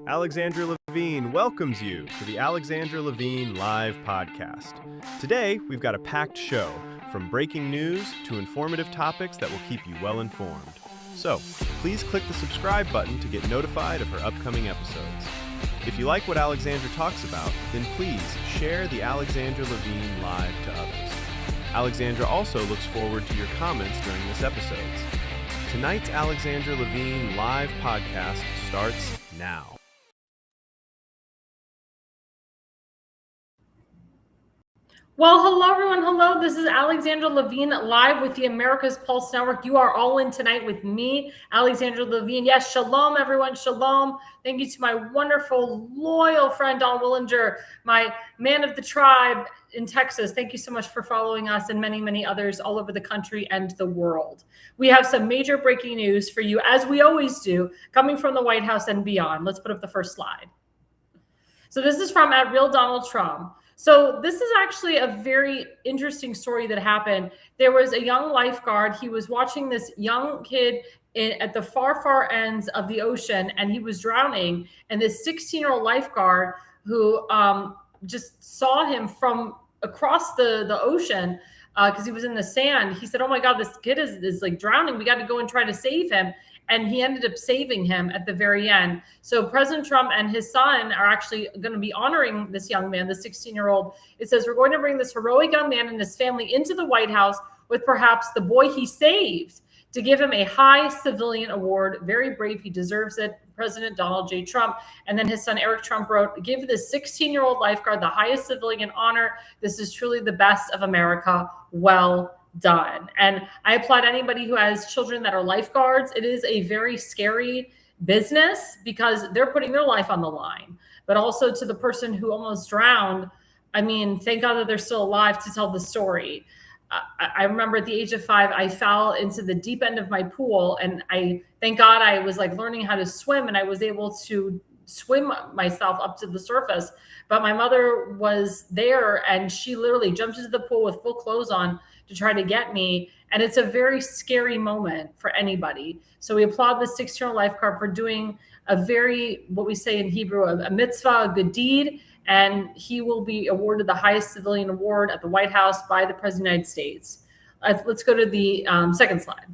Alexandra Levine welcomes you to the Alexandra Levine Live Podcast. Today, we've got a packed show, from breaking news to informative topics that will keep you well informed. So, please click the subscribe button to get notified of her upcoming episodes. If you like what Alexandra talks about, then please share the Alexandra Levine Live to others. Alexandra also looks forward to your comments during this episode. Tonight's Alexandra Levine Live Podcast starts now. Well, hello, everyone. Hello. This is Alexandra Levine live with the America's Pulse Network. You are all in tonight with me, Alexandra Levine. Yes, shalom, everyone. Shalom. Thank you to my wonderful, loyal friend, Don Willinger, my man of the tribe in Texas. Thank you so much for following us and many, many others all over the country and the world. We have some major breaking news for you, as we always do, coming from the White House and beyond. Let's put up the first slide. So this is from @RealDonaldTrump. So this is actually a very interesting story that happened. There was a young lifeguard. He was watching this young kid at the far, far ends of the ocean, and he was drowning. And this 16-year-old lifeguard who just saw him from across the ocean because he was in the sand. He said, "Oh my God, this kid is like drowning. We got to go and try to save him." And he ended up saving him at the very end. So President Trump and his son are actually going to be honoring this young man, the 16-year-old. It says, "We're going to bring this heroic young man and his family into the White House with perhaps the boy he saved to give him a high civilian award. Very brave. He deserves it. President Donald J. Trump." And then his son, Eric Trump, wrote, "Give this 16-year-old lifeguard the highest civilian honor. This is truly the best of America. Well done." And I applaud anybody who has children that are lifeguards. It is a very scary business because they're putting their life on the line. But also to the person who almost drowned, I mean, thank God that they're still alive to tell the story. I remember at the age of 5, I fell into the deep end of my pool, and thank God I was like learning how to swim, and I was able to swim myself up to the surface. But my mother was there, and she literally jumped into the pool with full clothes on to try to get me. And it's a very scary moment for anybody. So we applaud the 16-year-old lifeguard for doing a very, what we say in Hebrew, a mitzvah, a good deed. And he will be awarded the highest civilian award at the White House by the President of the United States. Let's go to the second slide.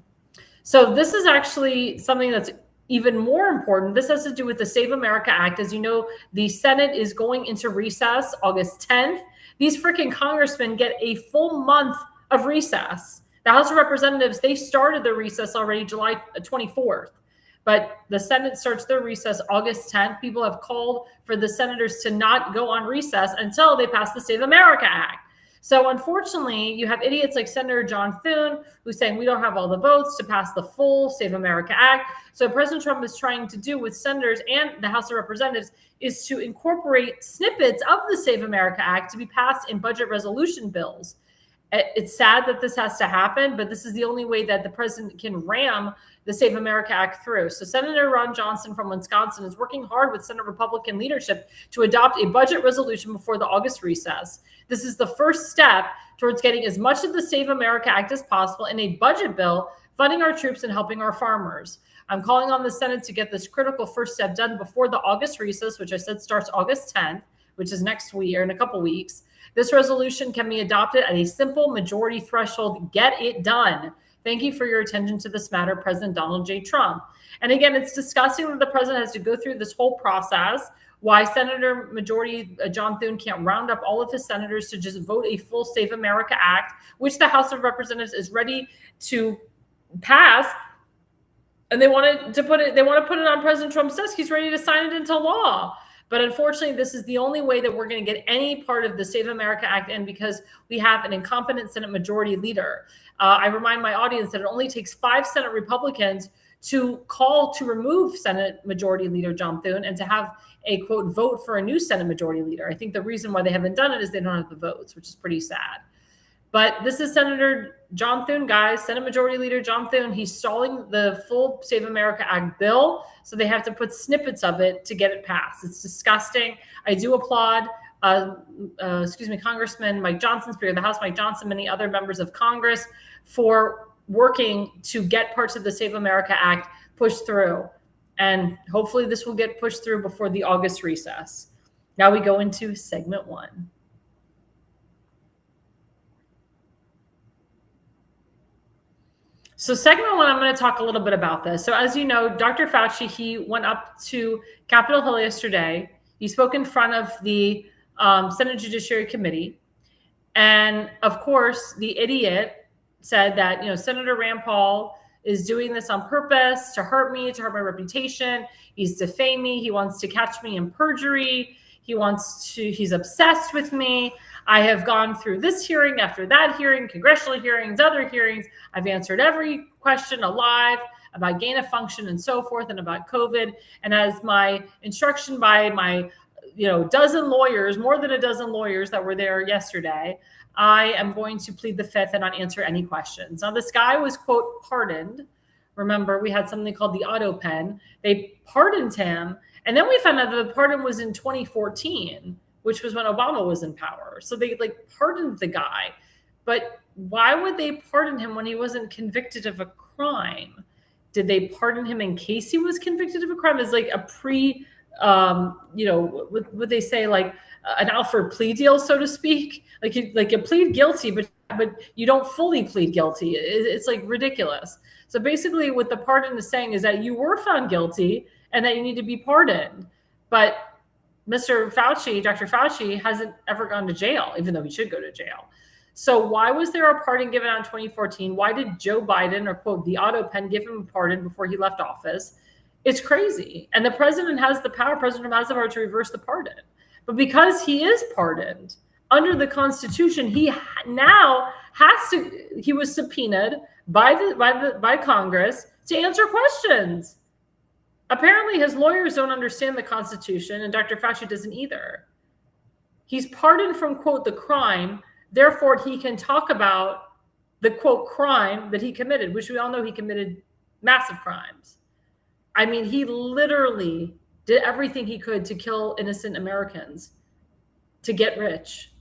So this is actually something that's even more important. This has to do with the Save America Act. As you know, the Senate is going into recess August 10th. These freaking congressmen get a full month of recess. The House of Representatives, they started their recess already July 24th. But the Senate starts their recess August 10th. People have called for the senators to not go on recess until they pass the Save America Act. So unfortunately, you have idiots like Senator John Thune who's saying we don't have all the votes to pass the full Save America Act. So President Trump is trying to do with senators and the House of Representatives is to incorporate snippets of the Save America Act to be passed in budget resolution bills. It's sad that this has to happen, but this is the only way that the president can ram the Save America Act through. So Senator Ron Johnson from Wisconsin is working hard with Senate Republican leadership to adopt a budget resolution before the August recess. This is the first step towards getting as much of the Save America Act as possible in a budget bill, funding our troops and helping our farmers. I'm calling on the Senate to get this critical first step done before the August recess, which I said starts August 10th, which is next week or in a couple weeks. This resolution can be adopted at a simple majority threshold. Get it done. Thank you for your attention to this matter, President Donald J. Trump. And again, it's disgusting that the president has to go through this whole process. Why Senator Majority John Thune can't round up all of his senators to just vote a full Save America Act, which the House of Representatives is ready to pass. And they want to put it on President Trump's desk. He's ready to sign it into law. But unfortunately, this is the only way that we're going to get any part of the Save America Act in because we have an incompetent Senate Majority Leader. I remind my audience that it only takes 5 Senate Republicans to call to remove Senate Majority Leader John Thune and to have a, quote, vote for a new Senate Majority Leader. I think the reason why they haven't done it is they don't have the votes, which is pretty sad. But this is Senator John Thune, guys, Senate Majority Leader John Thune. He's stalling the full Save America Act bill, so they have to put snippets of it to get it passed. It's disgusting. I do applaud, Congressman Mike Johnson, Speaker of the House Mike Johnson, many other members of Congress for working to get parts of the Save America Act pushed through. And hopefully this will get pushed through before the August recess. Now we go into segment 1. So segment 1, I'm going to talk a little bit about this. So as you know, Dr. Fauci, he went up to Capitol Hill yesterday. He spoke in front of the Senate Judiciary Committee. And of course, the idiot said that, Senator Rand Paul is doing this on purpose to hurt me, to hurt my reputation. He's defaming me. He wants to catch me in perjury. He's obsessed with me. I have gone through this hearing after that hearing, congressional hearings, other hearings. I've answered every question alive about gain of function and so forth, and about COVID. And as my instruction by my dozen lawyers, more than a dozen lawyers that were there yesterday, I am going to plead the fifth and not answer any questions. Now, this guy was, quote, pardoned. Remember, we had something called the APN. They pardoned him. And then we found out that the pardon was in 2014, which was when Obama was in power. So they pardoned the guy. But why would they pardon him when he wasn't convicted of a crime? Did they pardon him in case he was convicted of a crime? As a pre, would they say an Alfred plea deal, so to speak? You plead guilty, but you don't fully plead guilty. It's ridiculous. So basically what the pardon is saying is that you were found guilty and that you need to be pardoned. But Mr. Fauci, Dr. Fauci, hasn't ever gone to jail, even though he should go to jail. So why was there a pardon given on 2014? Why did Joe Biden, or quote, the APN, give him a pardon before he left office? It's crazy. And the president has the power, President has the power to reverse the pardon. But because he is pardoned under the Constitution, he now has to, he was subpoenaed by Congress to answer questions. Apparently his lawyers don't understand the Constitution, and Dr. Fauci doesn't either. He's pardoned from, quote, the crime. Therefore, he can talk about the, quote, crime that he committed, which we all know he committed massive crimes. I mean, he literally did everything he could to kill innocent Americans, to get rich,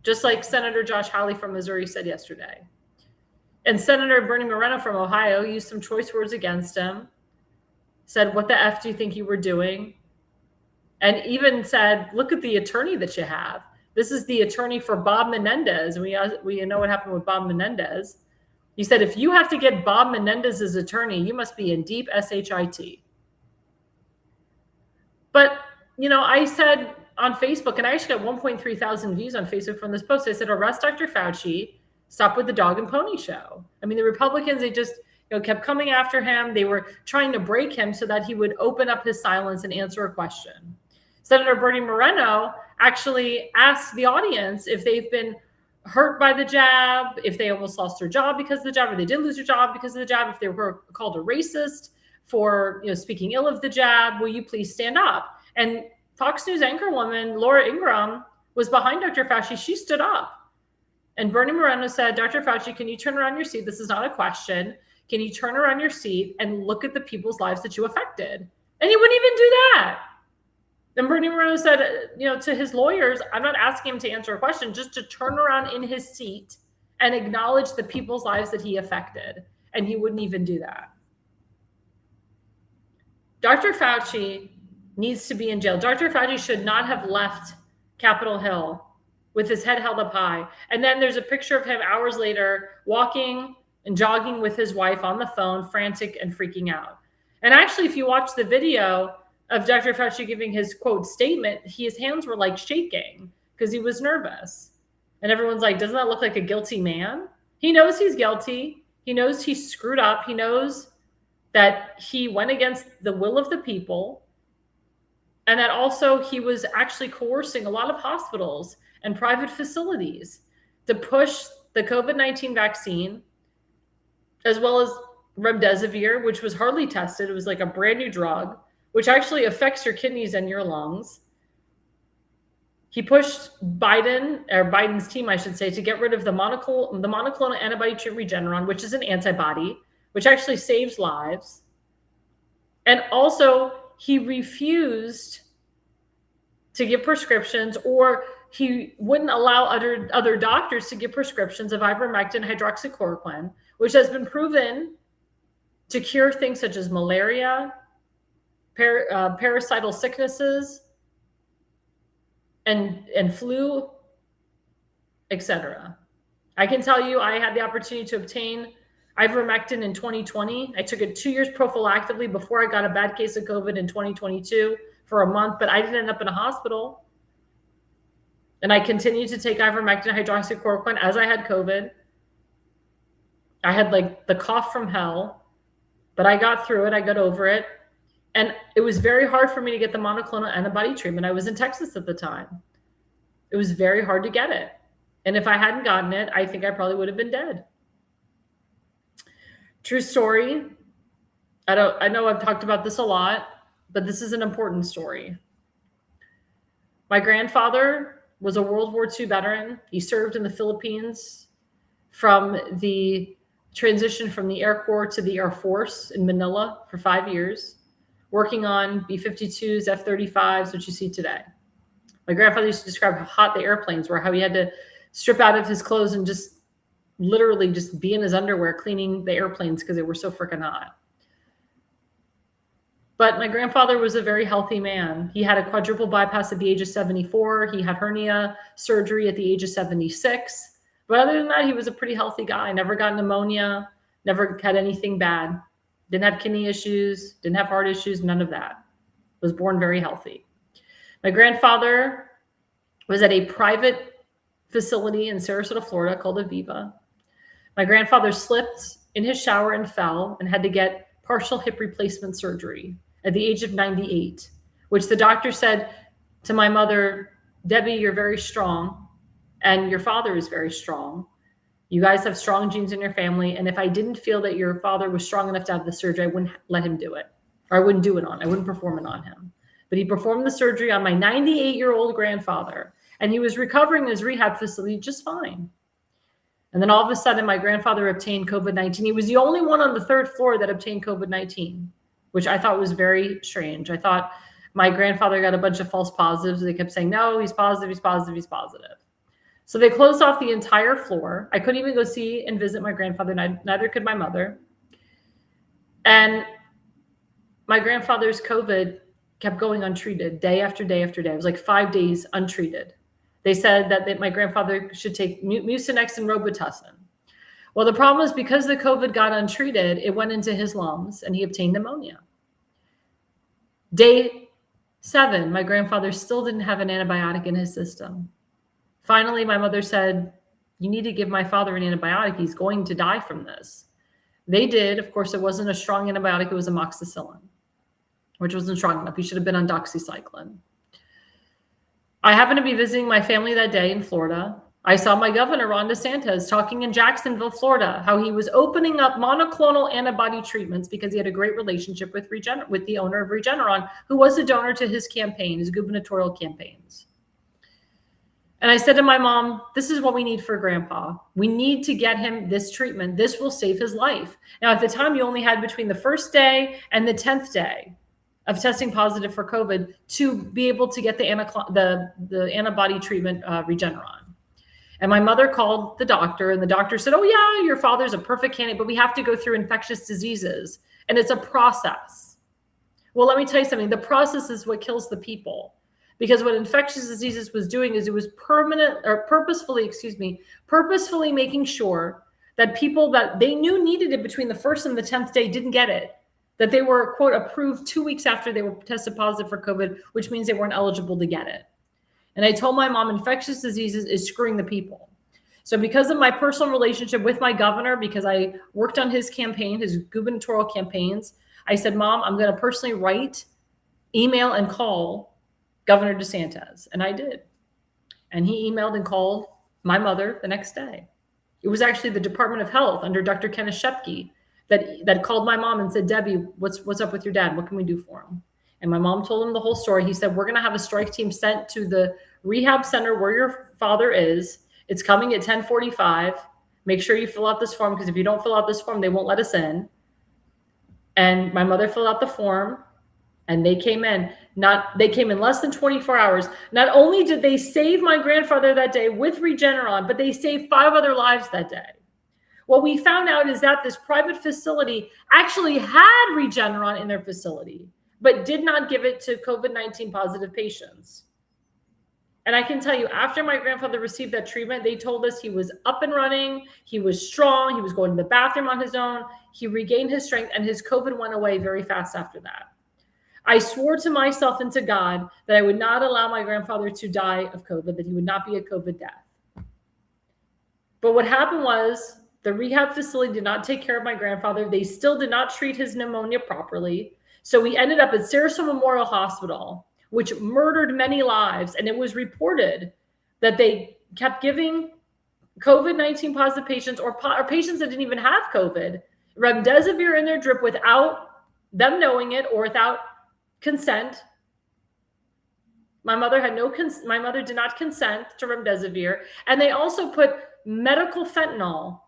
just like Senator Josh Hawley from Missouri said yesterday. And Senator Bernie Moreno from Ohio used some choice words against him, said, what the F do you think you were doing? And even said, look at the attorney that you have. This is the attorney for Bob Menendez. We know what happened with Bob Menendez. He said, if you have to get Bob Menendez's attorney, you must be in deep shit. But, I said on Facebook, and I actually got 1.3 thousand views on Facebook from this post. I said, arrest Dr. Fauci, stop with the dog and pony show. I mean, the Republicans, they just kept coming after him. They were trying to break him so that he would open up his silence and answer a question. Senator Bernie Moreno actually asked the audience if they've been hurt by the jab, if they almost lost their job because of the jab, or they did lose their job because of the jab, if they were called a racist for speaking ill of the jab, will you please stand up? And Fox News anchorwoman Laura Ingraham was behind Dr. Fauci. She stood up. And Bernie Moreno said, Dr. Fauci, can you turn around your seat? This is not a question. Can you turn around your seat and look at the people's lives that you affected? And he wouldn't even do that. And Bernie Moreno said, to his lawyers, I'm not asking him to answer a question, just to turn around in his seat and acknowledge the people's lives that he affected. And he wouldn't even do that. Dr. Fauci needs to be in jail. Dr. Fauci should not have left Capitol Hill with his head held up high. And then there's a picture of him hours later walking and jogging with his wife on the phone, frantic and freaking out. And actually, if you watch the video of Dr. Fauci giving his, quote, statement, his hands were shaking because he was nervous. And everyone's like, doesn't that look like a guilty man? He knows he's guilty. He knows he screwed up. He knows that he went against the will of the people. And that also he was actually coercing a lot of hospitals and private facilities to push the COVID-19 vaccine, as well as remdesivir, which was hardly tested. It was like a brand new drug, which actually affects your kidneys and your lungs. He pushed Biden's team, I should say, to get rid of the monoclonal antibody to Regeneron, which is an antibody, which actually saves lives. And also, he refused to give prescriptions, or he wouldn't allow other doctors to give prescriptions of ivermectin, hydroxychloroquine, which has been proven to cure things such as malaria, parasital sicknesses, and flu, etc. I can tell you I had the opportunity to obtain ivermectin in 2020. I took it 2 years prophylactically before I got a bad case of COVID in 2022 for a month, but I didn't end up in a hospital. And I continued to take ivermectin, hydroxychloroquine as I had COVID. I had like the cough from hell, but I got through it. I got over it. And it was very hard for me to get the monoclonal antibody treatment. I was in Texas at the time. It was very hard to get it. And if I hadn't gotten it, I think I probably would have been dead. True story. I know I've talked about this a lot, but this is an important story. My grandfather was a World War II veteran. He served in the Philippines from the transition from the Air Corps to the Air Force in Manila for 5 years, working on B-52s, F-35s, which you see today. My grandfather used to describe how hot the airplanes were, how he had to strip out of his clothes and just literally just be in his underwear cleaning the airplanes because they were so freaking hot. But my grandfather was a very healthy man. He had a quadruple bypass at the age of 74. He had hernia surgery at the age of 76. But other than that, he was a pretty healthy guy. Never got pneumonia, never had anything bad. Didn't have kidney issues, didn't have heart issues, none of that. Was born very healthy. My grandfather was at a private facility in Sarasota, Florida called Aviva. My grandfather slipped in his shower and fell and had to get partial hip replacement surgery at the age of 98, which the doctor said to my mother, Debbie, you're very strong and your father is very strong. You guys have strong genes in your family. And if I didn't feel that your father was strong enough to have the surgery, I wouldn't let him do it. Or I wouldn't perform it on him. But he performed the surgery on my 98-year-old grandfather. And he was recovering in his rehab facility just fine. And then all of a sudden, my grandfather obtained COVID-19. He was the only one on the third floor that obtained COVID-19, which I thought was very strange. I thought my grandfather got a bunch of false positives. They kept saying, no, he's positive, he's positive, he's positive. So they closed off the entire floor. I couldn't even go see and visit my grandfather. Neither could my mother. And my grandfather's COVID kept going untreated day after day after day. It was like 5 days untreated. They said that my grandfather should take Mucinex and Robitussin. Well, the problem is because the COVID got untreated, it went into his lungs and he obtained pneumonia. Day 7, my grandfather still didn't have an antibiotic in his system. Finally, my mother said, you need to give my father an antibiotic. He's going to die from this. They did. Of course, it wasn't a strong antibiotic. It was amoxicillin, which wasn't strong enough. He should have been on doxycycline. I happened to be visiting my family that day in Florida. I saw my governor, Ron DeSantis, talking in Jacksonville, Florida, how he was opening up monoclonal antibody treatments because he had a great relationship with the owner of Regeneron, who was a donor to his campaign, his gubernatorial campaigns. And I said to my mom, this is what we need for Grandpa. We need to get him this treatment. This will save his life. Now, at the time, you only had between the first day and the 10th day of testing positive for COVID to be able to get the antibody treatment Regeneron. And my mother called the doctor, and the doctor said, oh, yeah, your father's a perfect candidate, but we have to go through infectious diseases, and it's a process. Well, let me tell you something. The process is what kills the people. Because what infectious diseases was doing is it was purposefully making sure that people that they knew needed it between the 1st and the 10th day didn't get it. That they were, quote, approved 2 weeks after they were tested positive for COVID, which means they weren't eligible to get it. And I told my mom, infectious diseases is screwing the people. So because of my personal relationship with my governor, because I worked on his campaign, his gubernatorial campaigns, I said, Mom, I'm going to personally write, email, and call Governor DeSantis. And I did. And he emailed and called my mother the next day. It was actually the Department of Health under Dr. Kenneth Shepke that called my mom and said, Debbie, what's up with your dad? What can we do for him? And my mom told him the whole story. He said, we're going to have a strike team sent to the rehab center where your father is. It's coming at 10:45. Make sure you fill out this form, because if you don't fill out this form, they won't let us in. And my mother filled out the form, and they came in. They came in less than 24 hours. Not only did they save my grandfather that day with Regeneron, but they saved 5 other lives that day. What we found out is that this private facility actually had Regeneron in their facility. but did not give it to COVID-19 positive patients. And I can tell you, after my grandfather received that treatment, they told us he was up and running, he was strong, he was going to the bathroom on his own, he regained his strength, and his COVID went away very fast after that. I swore to myself and to God that I would not allow my grandfather to die of COVID, that he would not be a COVID death. But what happened was the rehab facility did not take care of my grandfather. They still did not treat his pneumonia properly. So we ended up at Sarasota Memorial Hospital, which murdered many lives. And it was reported that they kept giving COVID-19 positive patients or patients that didn't even have COVID remdesivir in their drip without them knowing it or without consent. My mother did not consent to remdesivir. And they also put medical fentanyl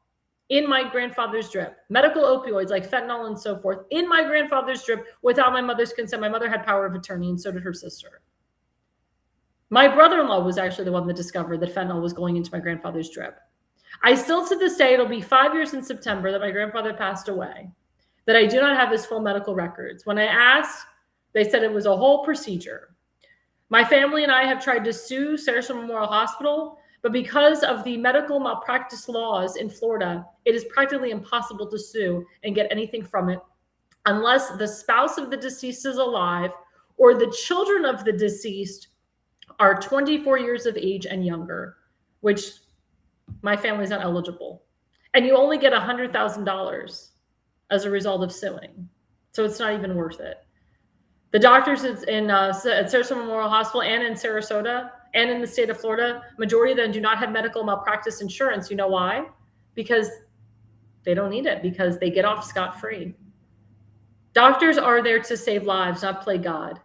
in my grandfather's drip, medical opioids like fentanyl and so forth in my grandfather's drip without my mother's consent. My mother had power of attorney and so did her sister. My brother-in-law was actually the one that discovered that fentanyl was going into my grandfather's drip. I still, to this day, it'll be 5 years in September that my grandfather passed away, that I do not have his full medical records. When I asked, they said it was a whole procedure. My family and I have tried to sue Sarasota Memorial Hospital, but because of the medical malpractice laws in Florida, it is practically impossible to sue and get anything from it unless the spouse of the deceased is alive or the children of the deceased are 24 years of age and younger, which my family is not eligible. And you only get $100,000 as a result of suing. So it's not even worth it. The doctors at Sarasota Memorial Hospital and in Sarasota and in the state of Florida, majority of them do not have medical malpractice insurance. You know why? Because they don't need it, because they get off scot-free. Doctors are there to save lives, not play God.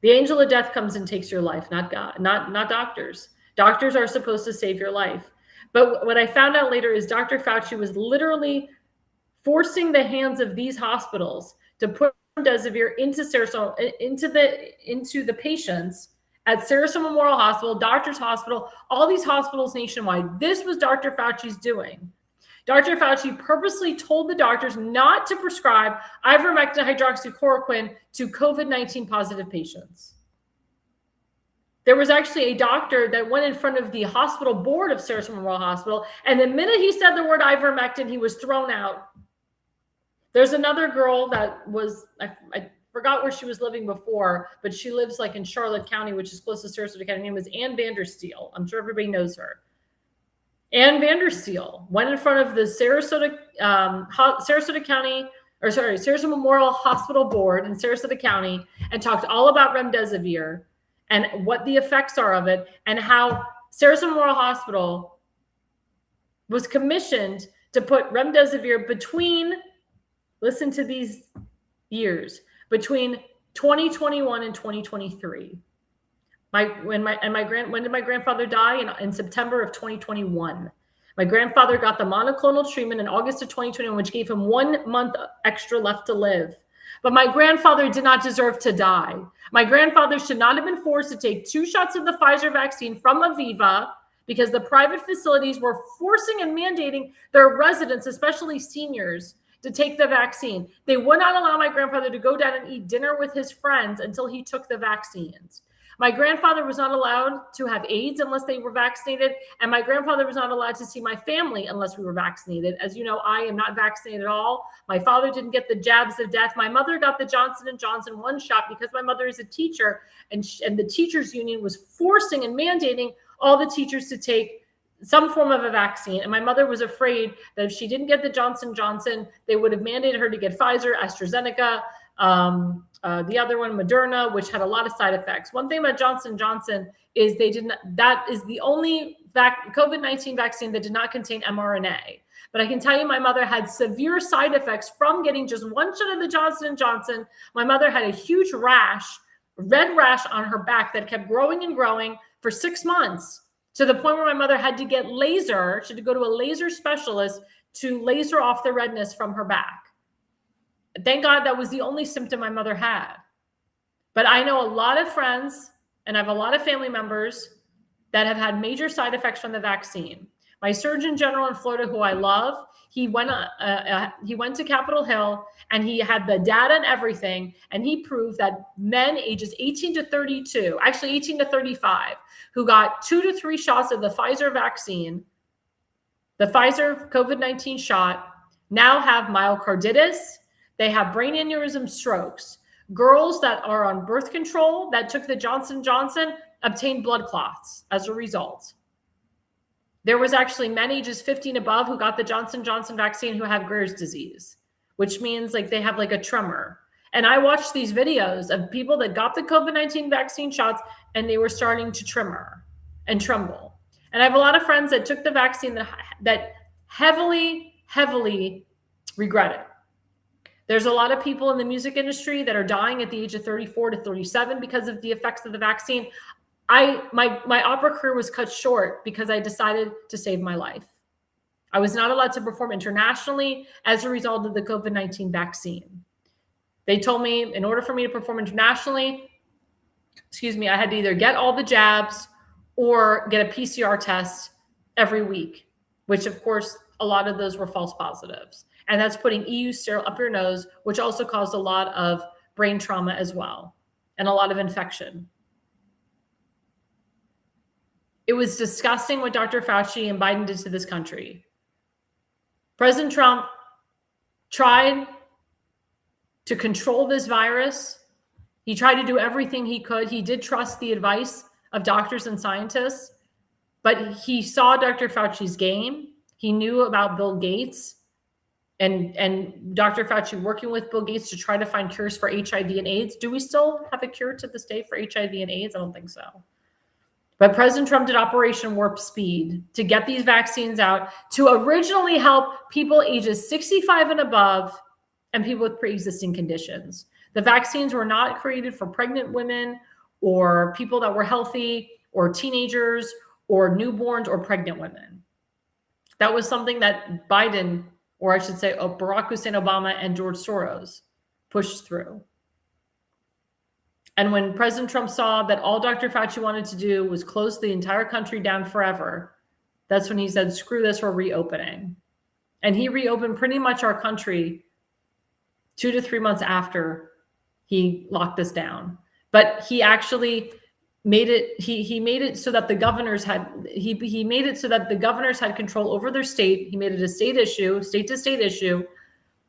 The angel of death comes and takes your life, not God, not doctors. Doctors are supposed to save your life. But what I found out later is Dr. Fauci was literally forcing the hands of these hospitals to put remdesivir into the patients at Sarasota Memorial Hospital, Doctors Hospital, all these hospitals nationwide. This was Dr. Fauci's doing. Dr. Fauci purposely told the doctors not to prescribe ivermectin hydroxychloroquine to COVID-19 positive patients. There was actually a doctor that went in front of the hospital board of Sarasota Memorial Hospital, and the minute he said the word ivermectin, he was thrown out. There's another girl that was, I forgot where she was living before, but she lives like in Charlotte County, which is close to Sarasota County. Her name was Ann Vandersteel. I'm sure everybody knows her. Ann Vandersteel went in front of the Sarasota Memorial Hospital Board in Sarasota County and talked all about remdesivir and what the effects are of it and how Sarasota Memorial Hospital was commissioned to put remdesivir between, listen to these years, between 2021 and 2023. When did my grandfather die? In September of 2021. My grandfather got the monoclonal treatment in August of 2021, which gave him 1 month extra left to live. But my grandfather did not deserve to die. My grandfather should not have been forced to take 2 shots of the Pfizer vaccine from Aviva because the private facilities were forcing and mandating their residents, especially seniors, to take the vaccine. They would not allow my grandfather to go down and eat dinner with his friends until he took the vaccines. My grandfather was not allowed to have AIDS unless they were vaccinated, and my grandfather was not allowed to see my family unless we were vaccinated. As you know, I am not vaccinated at all. My father didn't get the jabs of death. My mother got the Johnson & Johnson 1 shot because my mother is a teacher, and the teachers union was forcing and mandating all the teachers to take some form of a vaccine. And my mother was afraid that if she didn't get the Johnson & Johnson, they would have mandated her to get Pfizer, AstraZeneca, the other one, Moderna, which had a lot of side effects. One thing about Johnson & Johnson is that is the only COVID-19 vaccine that did not contain mRNA. But I can tell you my mother had severe side effects from getting just 1 shot of the Johnson & Johnson. My mother had a huge rash, red rash on her back that kept growing and growing for 6 months, to the point where my mother had to get laser. She had to go to a laser specialist to laser off the redness from her back. Thank God that was the only symptom my mother had. But I know a lot of friends and I have a lot of family members that have had major side effects from the vaccine. My Surgeon General in Florida, who I love, he went to Capitol Hill and he had the data and everything, and he proved that men ages 18 to 32, actually 18 to 35, who got 2 to 3 shots of the Pfizer vaccine, the Pfizer COVID-19 shot, now have myocarditis. They have brain aneurysm, strokes. Girls that are on birth control that took the Johnson & Johnson obtained blood clots as a result. There was actually men ages 15 above who got the Johnson & Johnson vaccine who have Graves' disease, which means like they have like a tremor. And I watched these videos of people that got the COVID-19 vaccine shots and they were starting to tremor and tremble. And I have a lot of friends that took the vaccine that heavily regret it. There's a lot of people in the music industry that are dying at the age of 34 to 37 because of the effects of the vaccine. My opera career was cut short because I decided to save my life. I was not allowed to perform internationally as a result of the COVID-19 vaccine. They told me in order for me to perform internationally, I had to either get all the jabs or get a PCR test every week, which of course, a lot of those were false positives. And that's putting EU sterile up your nose, which also caused a lot of brain trauma as well, and a lot of infection. It was disgusting what Dr. Fauci and Biden did to this country. President Trump tried to control this virus. He tried to do everything he could. He did trust the advice of doctors and scientists, but he saw Dr. Fauci's game. He knew about Bill Gates and Dr. Fauci working with Bill Gates to try to find cures for HIV and AIDS. Do we still have a cure to this day for HIV and AIDS? I don't think so. But President Trump did Operation Warp Speed to get these vaccines out to originally help people ages 65 and above and people with pre-existing conditions. The vaccines were not created for pregnant women or people that were healthy or teenagers or newborns or pregnant women. That was something that Biden, or I should say Barack Hussein Obama and George Soros pushed through. And when President Trump saw that all Dr. Fauci wanted to do was close the entire country down forever, that's when he said, screw this, we're reopening. And he reopened pretty much our country 2 to 3 months after he locked us down. But he actually made it, he made it so that the governors had, he made it so that the governors had control over their state. He made it a state to state issue,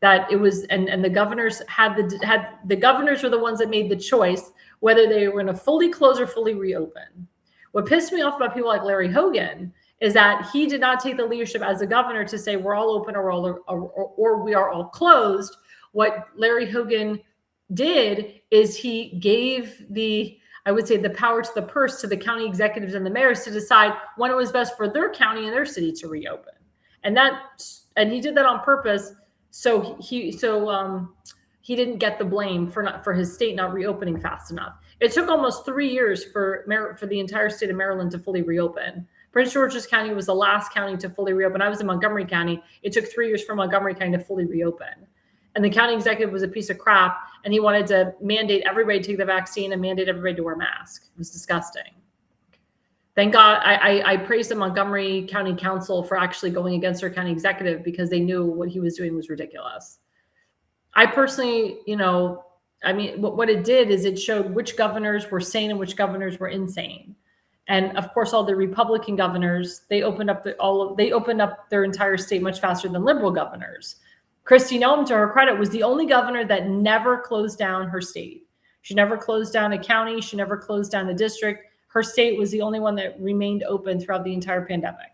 that it was, and the governors the governors were the ones that made the choice whether they were going to fully close or fully reopen. What pissed me off about people like Larry Hogan is that he did not take the leadership as a governor to say we're all open or we are all closed. What Larry Hogan did is he gave the power to the purse to the county executives and the mayors to decide when it was best for their county and their city to reopen. And he did that on purpose. So he didn't get the blame for his state not reopening fast enough. It took almost 3 years for the entire state of Maryland to fully reopen. Prince George's County was the last county to fully reopen. I was in Montgomery County. It took 3 years for Montgomery County to fully reopen. And the county executive was a piece of crap, and he wanted to mandate everybody to take the vaccine and mandate everybody to wear masks. It was disgusting. Thank God I praised the Montgomery County Council for actually going against their county executive because they knew what he was doing was ridiculous. I personally, what it did is it showed which governors were sane and which governors were insane. And of course, all the Republican governors, they opened up their entire state much faster than liberal governors. Kristi Noem, to her credit, was the only governor that never closed down her state. She never closed down a county. She never closed down a district. Her state was the only one that remained open throughout the entire pandemic.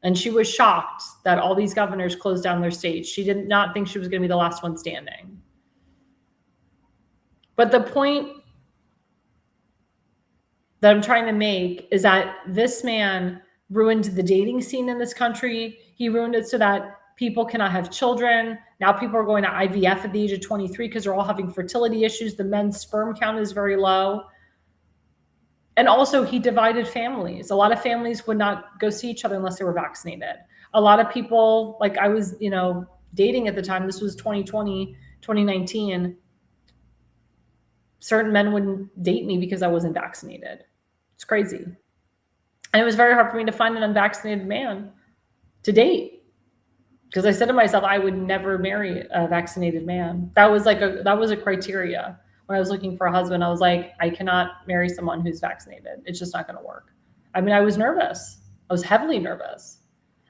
And she was shocked that all these governors closed down their states. She did not think she was going to be the last one standing. But the point that I'm trying to make is that this man ruined the dating scene in this country. He ruined it so that people cannot have children. Now people are going to IVF at the age of 23 because they're all having fertility issues. The men's sperm count is very low. And also he divided families. A lot of families would not go see each other unless they were vaccinated. A lot of people, like I was, dating at the time, this was 2020, 2019. Certain men wouldn't date me because I wasn't vaccinated. It's crazy. And it was very hard for me to find an unvaccinated man to date. Because I said to myself, I would never marry a vaccinated man. That was a criteria. When I was looking for a husband, I was like, I cannot marry someone who's vaccinated. It's just not going to work. I mean, I was nervous. I was heavily nervous.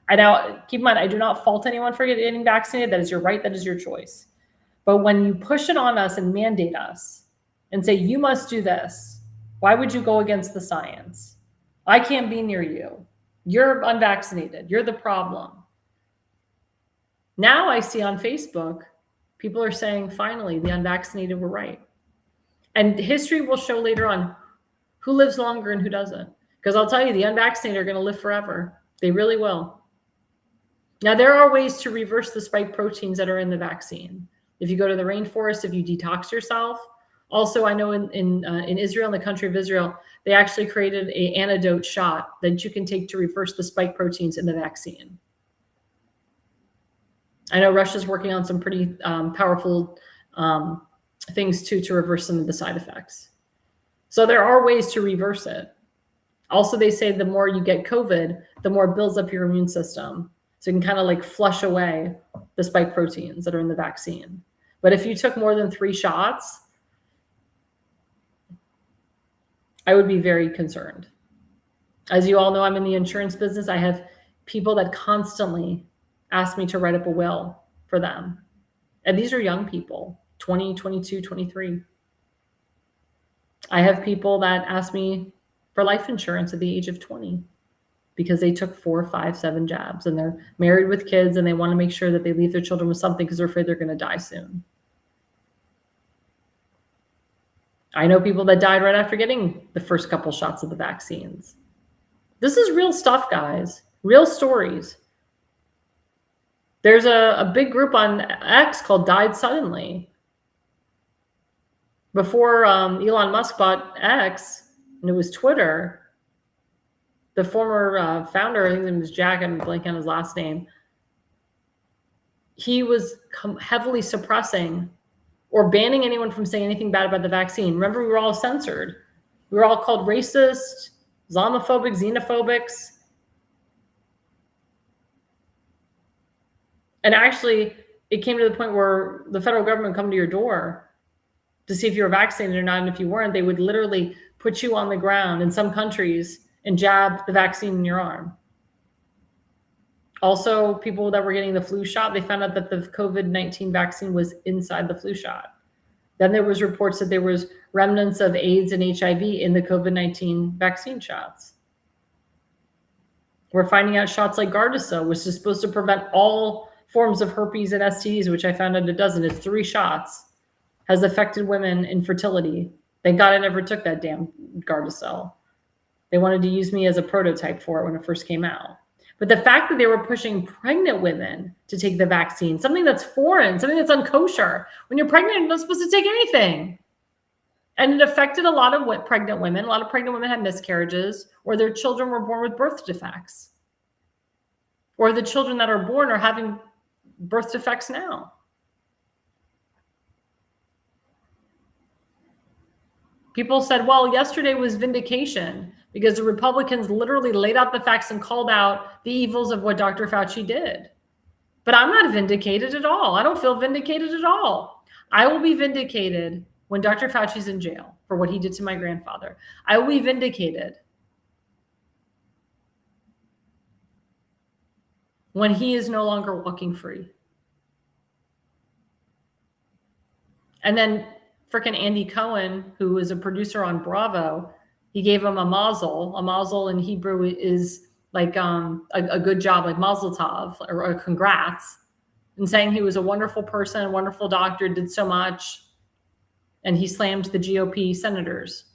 I now, keep in mind, I do not fault anyone for getting vaccinated. That is your right. That is your choice. But when you push it on us and mandate us and say, you must do this, why would you go against the science? I can't be near you. You're unvaccinated. You're the problem. Now I see on Facebook, people are saying, finally, the unvaccinated were right. And history will show later on who lives longer and who doesn't. Because I'll tell you, the unvaccinated are going to live forever. They really will. Now, there are ways to reverse the spike proteins that are in the vaccine. If you go to the rainforest, if you detox yourself. Also, I know in Israel, in the country of Israel, they actually created an antidote shot that you can take to reverse the spike proteins in the vaccine. I know Russia's working on some pretty powerful things too to reverse some of the side effects. So there are ways to reverse it. Also, they say the more you get COVID, the more it builds up your immune system. So you can kind of like flush away the spike proteins that are in the vaccine. But if you took more than 3 shots, I would be very concerned. As you all know, I'm in the insurance business. I have people that constantly ask me to write up a will for them. And these are young people, 20, 22, 23. I have people that ask me for life insurance at the age of 20 because they took 4, 5, 7 jabs and they're married with kids and they want to make sure that they leave their children with something because they're afraid they're going to die soon. I know people that died right after getting the first couple shots of the vaccines. This is real stuff, guys. Real stories. There's a big group on X called Died Suddenly. Before Elon Musk bought X, and it was Twitter, the former founder, I think his name was Jack, I'm blanking on his last name, he was heavily suppressing or banning anyone from saying anything bad about the vaccine. Remember, we were all censored. We were all called racist, Islamophobic, xenophobics. And actually, it came to the point where the federal government would come to your door to see if you were vaccinated or not. And if you weren't, they would literally put you on the ground in some countries and jab the vaccine in your arm. Also, people that were getting the flu shot, they found out that the COVID-19 vaccine was inside the flu shot. Then there was reports that there was remnants of AIDS and HIV in the COVID-19 vaccine shots. We're finding out shots like Gardasil, which is supposed to prevent all forms of herpes and STDs, which I found out it doesn't. It's 3 shots, has affected women in fertility. Thank God I never took that damn Gardasil. They wanted to use me as a prototype for it when it first came out. But the fact that they were pushing pregnant women to take the vaccine, something that's foreign, something that's unkosher. When you're pregnant, you're not supposed to take anything. And it affected a lot of pregnant women. A lot of pregnant women had miscarriages, or their children were born with birth defects. Or the children that are born are having birth defects now. People said, well, yesterday was vindication because the Republicans literally laid out the facts and called out the evils of what Dr. Fauci did. But I'm not vindicated at all. I don't feel vindicated at all. I will be vindicated when Dr. Fauci's in jail for what he did to my grandfather. I will be vindicated when he is no longer walking free. And then frickin' Andy Cohen, who is a producer on Bravo, he gave him a mazel. A mazel in Hebrew is like a good job, like mazel tov, or congrats, and saying he was a wonderful person, a wonderful doctor, did so much. And he slammed the GOP senators.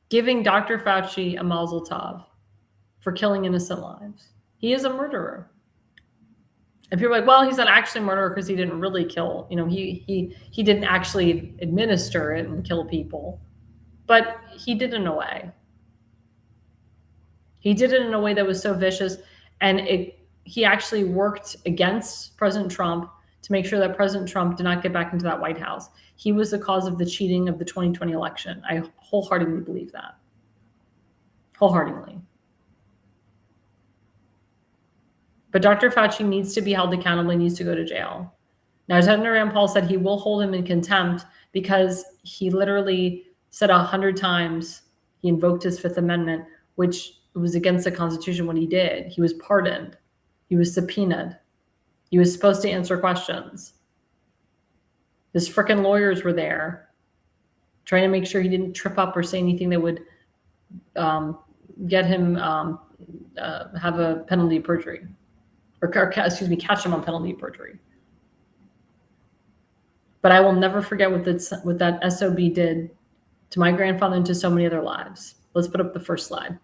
Giving Dr. Fauci a mazel tov for killing innocent lives. He is a murderer. And people are like, well, he's not actually a murderer because he didn't really kill. You know, he didn't actually administer it and kill people. But he did it in a way. He did it in a way that was so vicious. And he actually worked against President Trump to make sure that President Trump did not get back into that White House. He was the cause of the cheating of the 2020 election. I wholeheartedly believe that. wholeheartedly. But Dr. Fauci needs to be held accountable. He needs to go to jail. Now, Senator Rand Paul said he will hold him in contempt because he literally said 100 times he invoked his Fifth Amendment, which was against the Constitution when he did. He was pardoned. He was subpoenaed. He was supposed to answer questions. His frickin' lawyers were there trying to make sure he didn't trip up or say anything that would get him have a penalty of perjury. Or catch him on penalty of perjury. But I will never forget what that SOB did to my grandfather and to so many other lives. Let's put up the first slide.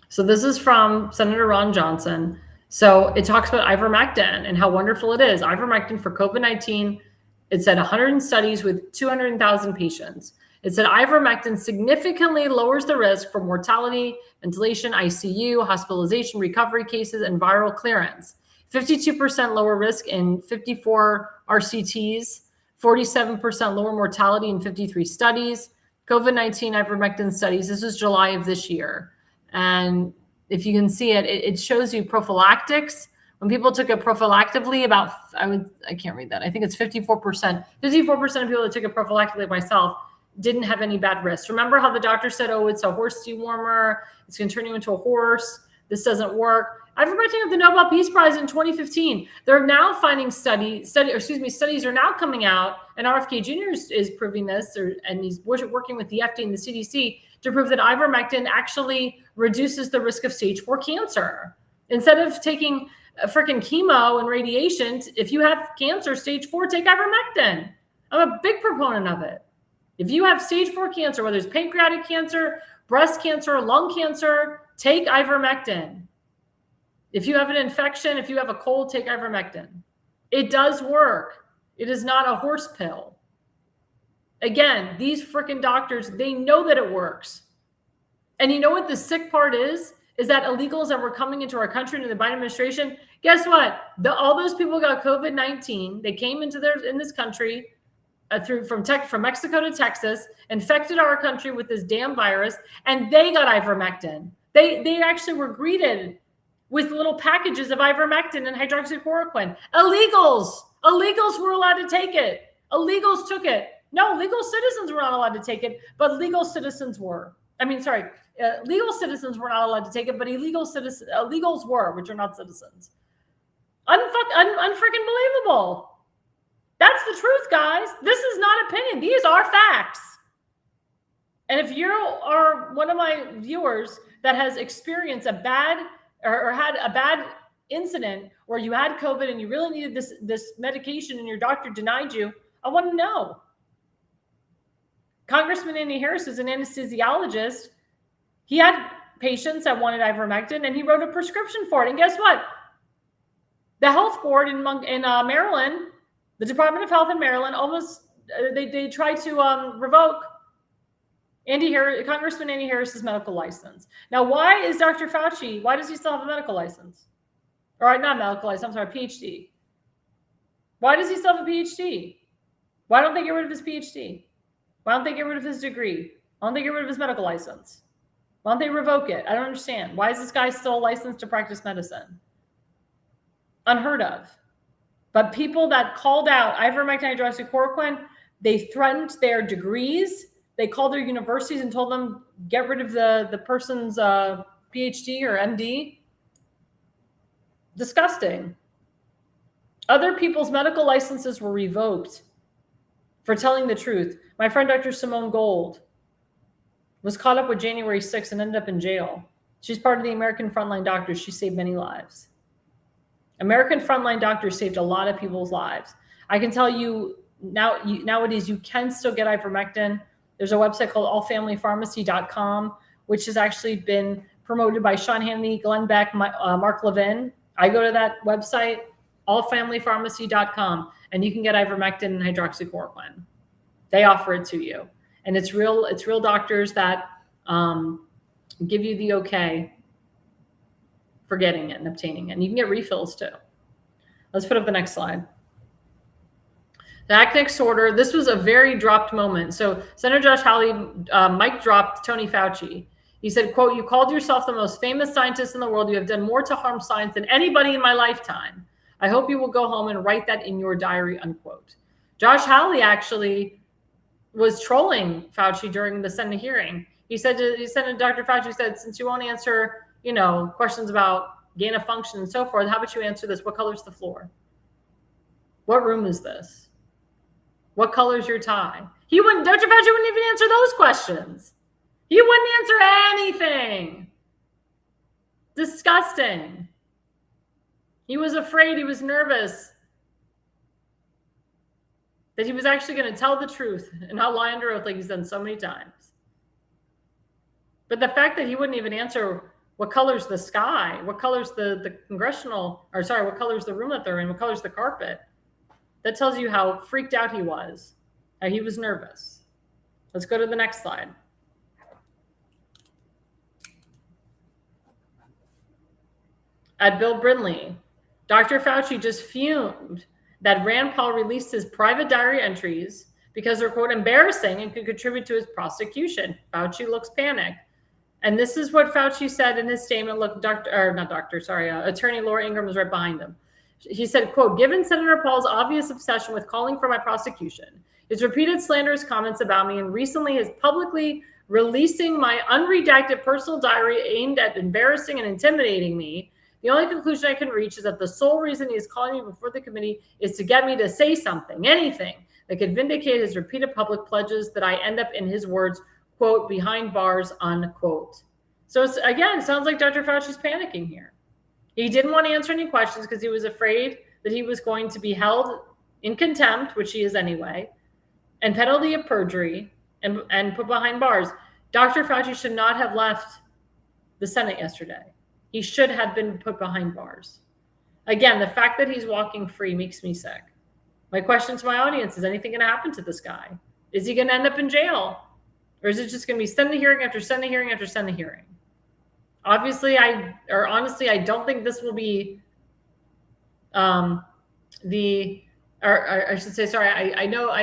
So this is from Senator Ron Johnson. So it talks about ivermectin and how wonderful it is. Ivermectin for COVID-19, it said 100 studies with 200,000 patients. It said ivermectin significantly lowers the risk for mortality, ventilation, ICU, hospitalization, recovery cases, and viral clearance. 52% lower risk in 54 RCTs, 47% lower mortality in 53 studies. COVID-19 ivermectin studies, this was July of this year. And if you can see it, it shows you prophylactics. When people took it prophylactically, I can't read that. I think it's 54%. 54% of people that took it prophylactically, myself, didn't have any bad risks. Remember how the doctor said, oh, it's a horse dewormer. It's going to turn you into a horse. This doesn't work. Ivermectin got the Nobel Peace Prize in 2015. They're now finding studies are now coming out, and RFK Jr. is proving this, and he's working with the FDA and the CDC to prove that ivermectin actually reduces the risk of stage 4 cancer. Instead of taking a freaking chemo and radiation, if you have cancer, stage 4, take ivermectin. I'm a big proponent of it. If you have stage 4 cancer, whether it's pancreatic cancer, breast cancer, lung cancer, take ivermectin. If you have an infection, if you have a cold, take ivermectin. It does work. It is not a horse pill. Again, these freaking doctors, they know that it works. And you know what the sick part is that illegals that were coming into our country, into the Biden administration, guess what? All those people got COVID-19. They came in this country from Mexico to Texas, infected our country with this damn virus, and they got ivermectin. They actually were greeted with little packages of ivermectin and hydroxychloroquine. Illegals were allowed to take it. Illegals took it. No, legal citizens were not allowed to take it, but legal citizens were. Legal citizens were not allowed to take it, but illegals were, which are not citizens. Unfreaking believable. That's the truth, guys. This is not opinion. These are facts. And if you are one of my viewers that has experienced a bad or had a bad incident where you had COVID and you really needed this medication and your doctor denied you, I want to know. Congressman Andy Harris is an anesthesiologist. He had patients that wanted ivermectin and he wrote a prescription for it. And guess what? The health board in Maryland, the Department of Health in Maryland, they tried to revoke Congressman Andy Harris's medical license. Now, why does he still have a medical license? Or not medical license, I'm sorry, PhD. Why does he still have a PhD? Why don't they get rid of his PhD? Why don't they get rid of his degree? Why don't they get rid of his medical license? Why don't they revoke it? I don't understand. Why is this guy still licensed to practice medicine? Unheard of. But people that called out ivermectin, hydroxychloroquine, they threatened their degrees. They called their universities and told them, get rid of the person's PhD or MD. Disgusting. Other people's medical licenses were revoked for telling the truth. My friend, Dr. Simone Gold, was caught up with January 6th and ended up in jail. She's part of the American Frontline Doctors. She saved many lives. American Frontline Doctors saved a lot of people's lives. I can tell you nowadays you can still get ivermectin. There's a website called allfamilypharmacy.com, which has actually been promoted by Sean Hannity, Glenn Beck, Mark Levin. I go to that website, allfamilypharmacy.com, and you can get ivermectin and hydroxychloroquine. They offer it to you. And it's real doctors that give you the okay for getting it and obtaining it. And you can get refills too. Let's put up the next slide. The act next order, this was a very dropped moment. So Senator Josh Hawley, mic dropped Tony Fauci. He said, quote, "You called yourself the most famous scientist in the world. You have done more to harm science than anybody in my lifetime. I hope you will go home and write that in your diary," unquote. Josh Hawley actually was trolling Fauci during the Senate hearing. He said to Dr. Fauci, said, "Since you won't answer, questions about gain of function and so forth, how about you answer this? What color's the floor? What room is this? What color's your tie?" Dr. Fauci wouldn't even answer those questions. He wouldn't answer anything. Disgusting. He was afraid, he was nervous that he was actually going to tell the truth and not lie under oath like he's done so many times. But the fact that he wouldn't even answer what color's the sky, what color's the what color's the room that they're in, what color's the carpet, that tells you how freaked out he was, how he was nervous. Let's go to the next slide. At Bill Brindley, Dr. Fauci just fumed that Rand Paul released his private diary entries because they're, quote, embarrassing and could contribute to his prosecution. Fauci looks panicked. And this is what Fauci said in his statement. Look, Attorney Laura Ingraham was right behind him. He said, quote, "Given Senator Paul's obvious obsession with calling for my prosecution, his repeated slanderous comments about me, and recently his publicly releasing my unredacted personal diary aimed at embarrassing and intimidating me, the only conclusion I can reach is that the sole reason he is calling me before the committee is to get me to say something, anything, that could vindicate his repeated public pledges that I end up, in his words, quote, behind bars, unquote." So it sounds like Dr. Fauci's panicking here. He didn't want to answer any questions because he was afraid that he was going to be held in contempt, which he is anyway, and penalty of perjury and put behind bars. Dr. Fauci should not have left the Senate yesterday. He should have been put behind bars. Again, the fact that he's walking free makes me sick. My question to my audience is, anything going to happen to this guy? Is he going to end up in jail? Or is it just going to be Senate hearing after Senate hearing after Senate hearing? Honestly, I don't think this will be I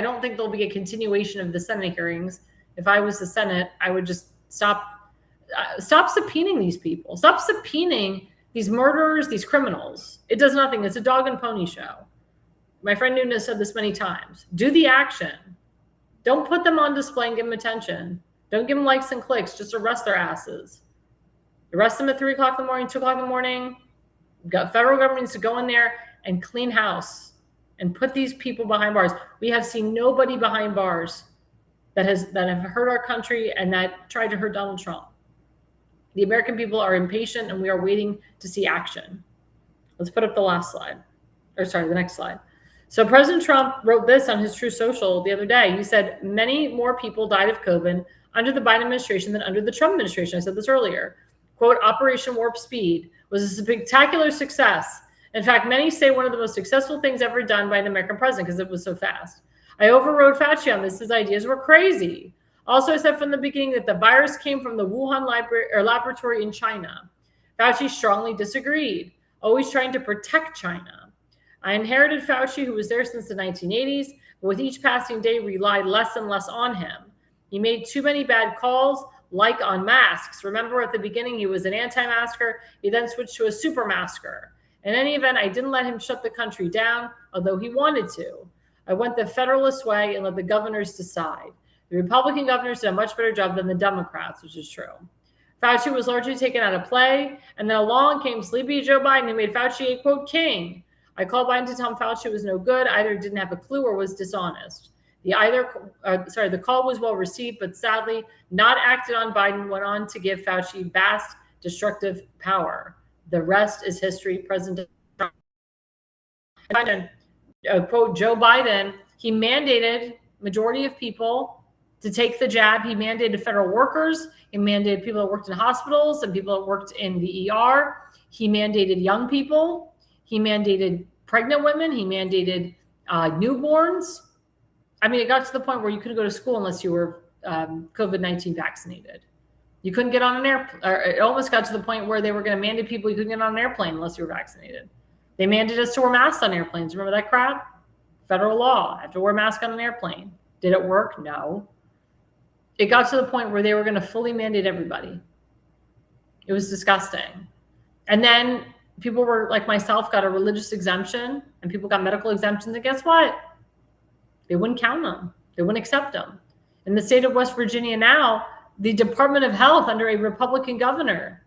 don't think there'll be a continuation of the Senate hearings. If I was the Senate, I would just stop subpoenaing these people. Stop subpoenaing these murderers, these criminals. It does nothing. It's a dog and pony show. My friend Newton has said this many times. Do the action. Don't put them on display and give them attention. Don't give them likes and clicks. Just arrest their asses. Arrest them at 3 o'clock in the morning, 2 o'clock in the morning. Federal government needs to go in there and clean house and put these people behind bars. We have seen nobody behind bars that have hurt our country and that tried to hurt Donald Trump. The American people are impatient and we are waiting to see action. Let's put up the next slide. So President Trump wrote this on his Truth Social the other day. He said, "Many more people died of COVID under the Biden administration than under the Trump administration." I said this earlier. Quote, "Operation Warp Speed was a spectacular success. In fact, many say one of the most successful things ever done by an American president because it was so fast. I overrode Fauci on this. His ideas were crazy. Also, I said from the beginning that the virus came from the Wuhan laboratory in China. Fauci strongly disagreed, always trying to protect China. I inherited Fauci, who was there since the 1980s, but with each passing day, relied less and less on him. He made too many bad calls, like on masks. Remember at the beginning, he was an anti-masker. He then switched to a super masker. In any event, I didn't let him shut the country down, although he wanted to. I went the Federalist way and let the governors decide. The Republican governors did a much better job than the Democrats, which is true. Fauci was largely taken out of play, and then along came sleepy Joe Biden, who made Fauci a, quote, king. I called Biden to tell him Fauci was no good, either didn't have a clue or was dishonest. The call was well received, but sadly not acted on. Biden went on to give Fauci vast destructive power. The rest is history. President Trump. And quote, Joe Biden, he mandated majority of people to take the jab. He mandated federal workers. He mandated people that worked in hospitals and people that worked in the ER. He mandated young people. He mandated pregnant women. He mandated newborns. I mean, it got to the point where you couldn't go to school unless you were COVID-19 vaccinated. You couldn't get on an airplane. It almost got to the point where they were going to mandate people you couldn't get on an airplane unless you were vaccinated. They mandated us to wear masks on airplanes. Remember that crap? Federal law. I have to wear a mask on an airplane. Did it work? No. It got to the point where they were going to fully mandate everybody. It was disgusting. And then people were like myself, got a religious exemption, and people got medical exemptions. And guess what? They wouldn't count them. They wouldn't accept them. In the state of West Virginia now, the Department of Health under a Republican governor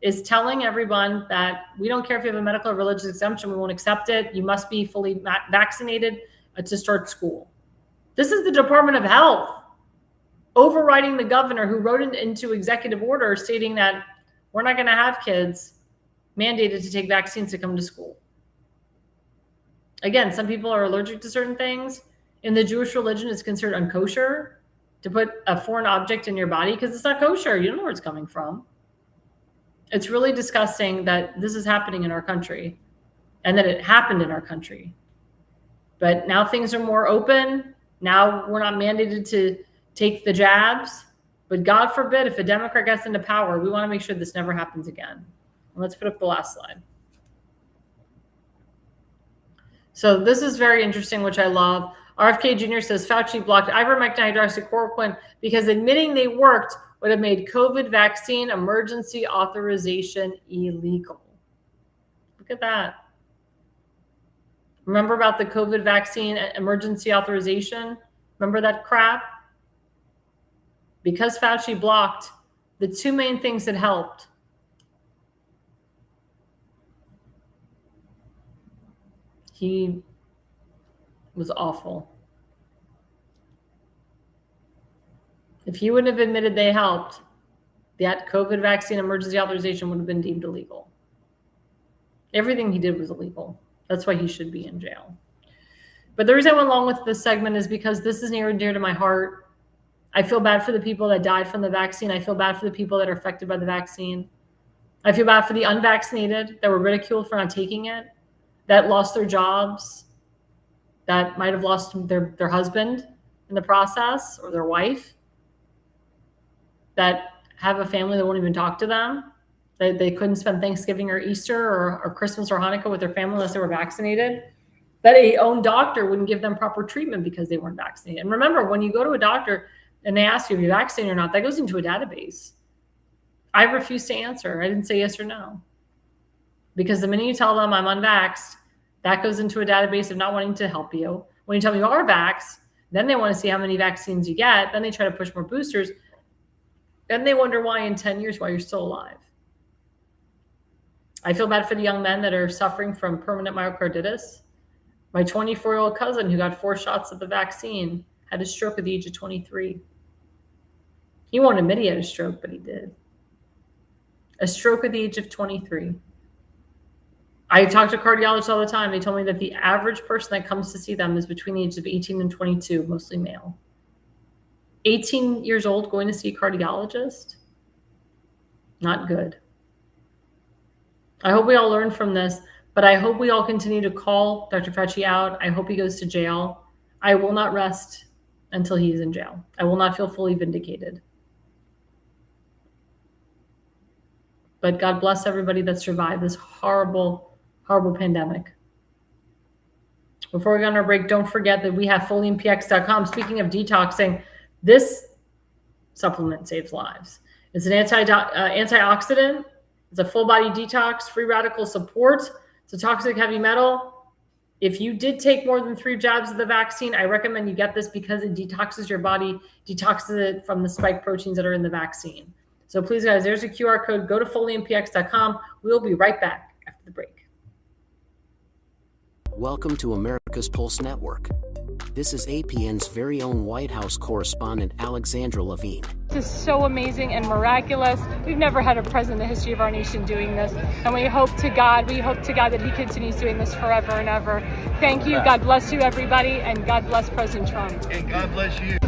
is telling everyone that we don't care if you have a medical or religious exemption, we won't accept it. You must be fully vaccinated to start school. This is the Department of Health overriding the governor who wrote it into executive order stating that we're not going to have kids mandated to take vaccines to come to school. Again, some people are allergic to certain things. In the Jewish religion, it's considered unkosher to put a foreign object in your body because it's not kosher. You don't know where it's coming from. It's really disgusting that this is happening in our country and that it happened in our country. But now things are more open. Now we're not mandated to take the jabs. But God forbid, if a Democrat gets into power, we want to make sure this never happens again. And let's put up the last slide. So this is very interesting, which I love. RFK Jr. says Fauci blocked ivermectin hydroxychloroquine because admitting they worked would have made COVID vaccine emergency authorization illegal. Look at that. Remember about the COVID vaccine emergency authorization? Remember that crap? Because Fauci blocked the two main things that helped. He was awful. If he wouldn't have admitted they helped, that COVID vaccine emergency authorization would have been deemed illegal. Everything he did was illegal. That's why he should be in jail. But the reason I went along with this segment is because this is near and dear to my heart. I feel bad for the people that died from the vaccine. I feel bad for the people that are affected by the vaccine. I feel bad for the unvaccinated that were ridiculed for not taking it, that lost their jobs, that might have lost their husband in the process or their wife, that have a family that won't even talk to them, that they couldn't spend Thanksgiving or Easter or Christmas or Hanukkah with their family unless they were vaccinated, that a own doctor wouldn't give them proper treatment because they weren't vaccinated. And remember, when you go to a doctor and they ask you if you're vaccinated or not, that goes into a database. I refuse to answer. I didn't say yes or no. Because the minute you tell them I'm unvaxxed, that goes into a database of not wanting to help you. When you tell me you are vaxxed, then they want to see how many vaccines you get. Then they try to push more boosters. Then they wonder why in 10 years, why you're still alive. I feel bad for the young men that are suffering from permanent myocarditis. My 24-year-old cousin who got 4 shots of the vaccine had a stroke at the age of 23. He won't admit he had a stroke, but he did. A stroke at the age of 23. I talk to cardiologists all the time. They told me that the average person that comes to see them is between the ages of 18 and 22, mostly male. 18 years old going to see a cardiologist? Not good. I hope we all learn from this, but I hope we all continue to call Dr. Fauci out. I hope he goes to jail. I will not rest until he is in jail. I will not feel fully vindicated. But God bless everybody that survived this horrible, horrible pandemic. Before we go on our break, don't forget that we have FoliumPX.com. Speaking of detoxing, this supplement saves lives. It's an antioxidant. It's a full body detox, free radical support. It's a toxic heavy metal. If you did take more than 3 jabs of the vaccine, I recommend you get this because it detoxes your body, detoxes it from the spike proteins that are in the vaccine. So please, guys, there's a QR code. Go to FoliumPX.com. We'll be right back after the break. Welcome to America's Pulse Network. This is APN's very own White House correspondent, Alexandra Levine. This is so amazing and miraculous. We've never had a president in the history of our nation doing this. And we hope to God that he continues doing this forever and ever. Thank you. God bless you, everybody. And God bless President Trump. And God bless you.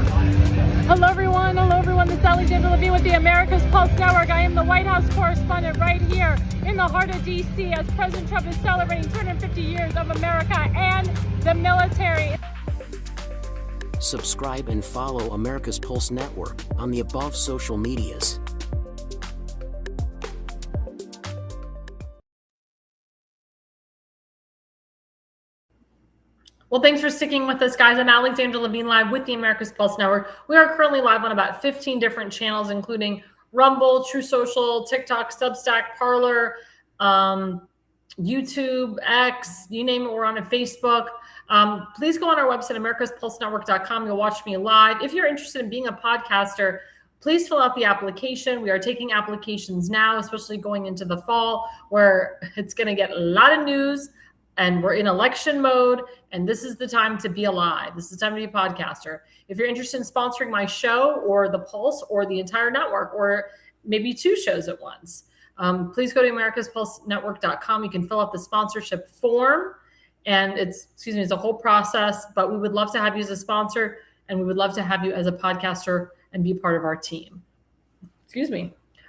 Hello, everyone. This is Alexandra Levine with the America's Pulse Network. I am the White House correspondent right here in the heart of D.C. as President Trump is celebrating 250 years of America and the military. Subscribe and follow America's Pulse Network on the above social medias. Well, thanks for sticking with us, guys. I'm Alexandra Levine, live with the America's Pulse Network. We are currently live on about 15 different channels, including Rumble, True Social, TikTok, Substack, Parler, YouTube, X, you name it, we're on Facebook. Please go on our website, americaspulsenetwork.com. You'll watch me live. If you're interested in being a podcaster, please fill out the application. We are taking applications now, especially going into the fall, where it's going to get a lot of news. And we're in election mode, and this is the time to be alive. This is the time to be a podcaster. If you're interested in sponsoring my show or the Pulse or the entire network, or maybe 2 shows at once, please go to americaspulsenetwork.com. You can fill out the sponsorship form, and it's a whole process, but we would love to have you as a sponsor, and we would love to have you as a podcaster and be part of our team.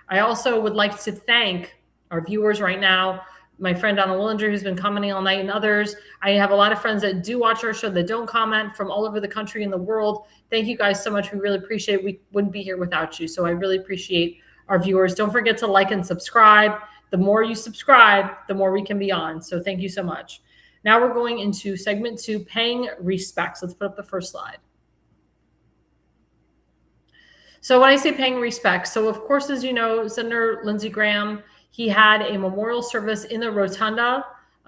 I also would like to thank our viewers right now, my friend Donna Willinger, who's been commenting all night, and others. I have a lot of friends that do watch our show that don't comment from all over the country and the world. Thank you guys so much. We really appreciate it. We wouldn't be here without you. So I really appreciate our viewers. Don't forget to like and subscribe. The more you subscribe, the more we can be on. So thank you so much. Now we're going into segment 2, paying respects. Let's put up the first slide. So when I say paying respects, so of course, as you know, Senator Lindsey Graham, he had a memorial service in the Rotunda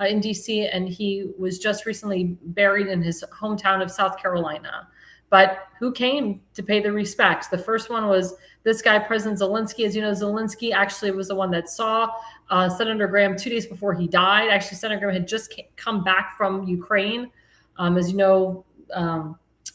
in DC, and he was just recently buried in his hometown of South Carolina. But who came to pay the respects? The first one was this guy, President Zelensky. As you know, Zelensky actually was the one that saw Senator Graham 2 days before he died. Actually, Senator Graham had just come back from Ukraine. As you know,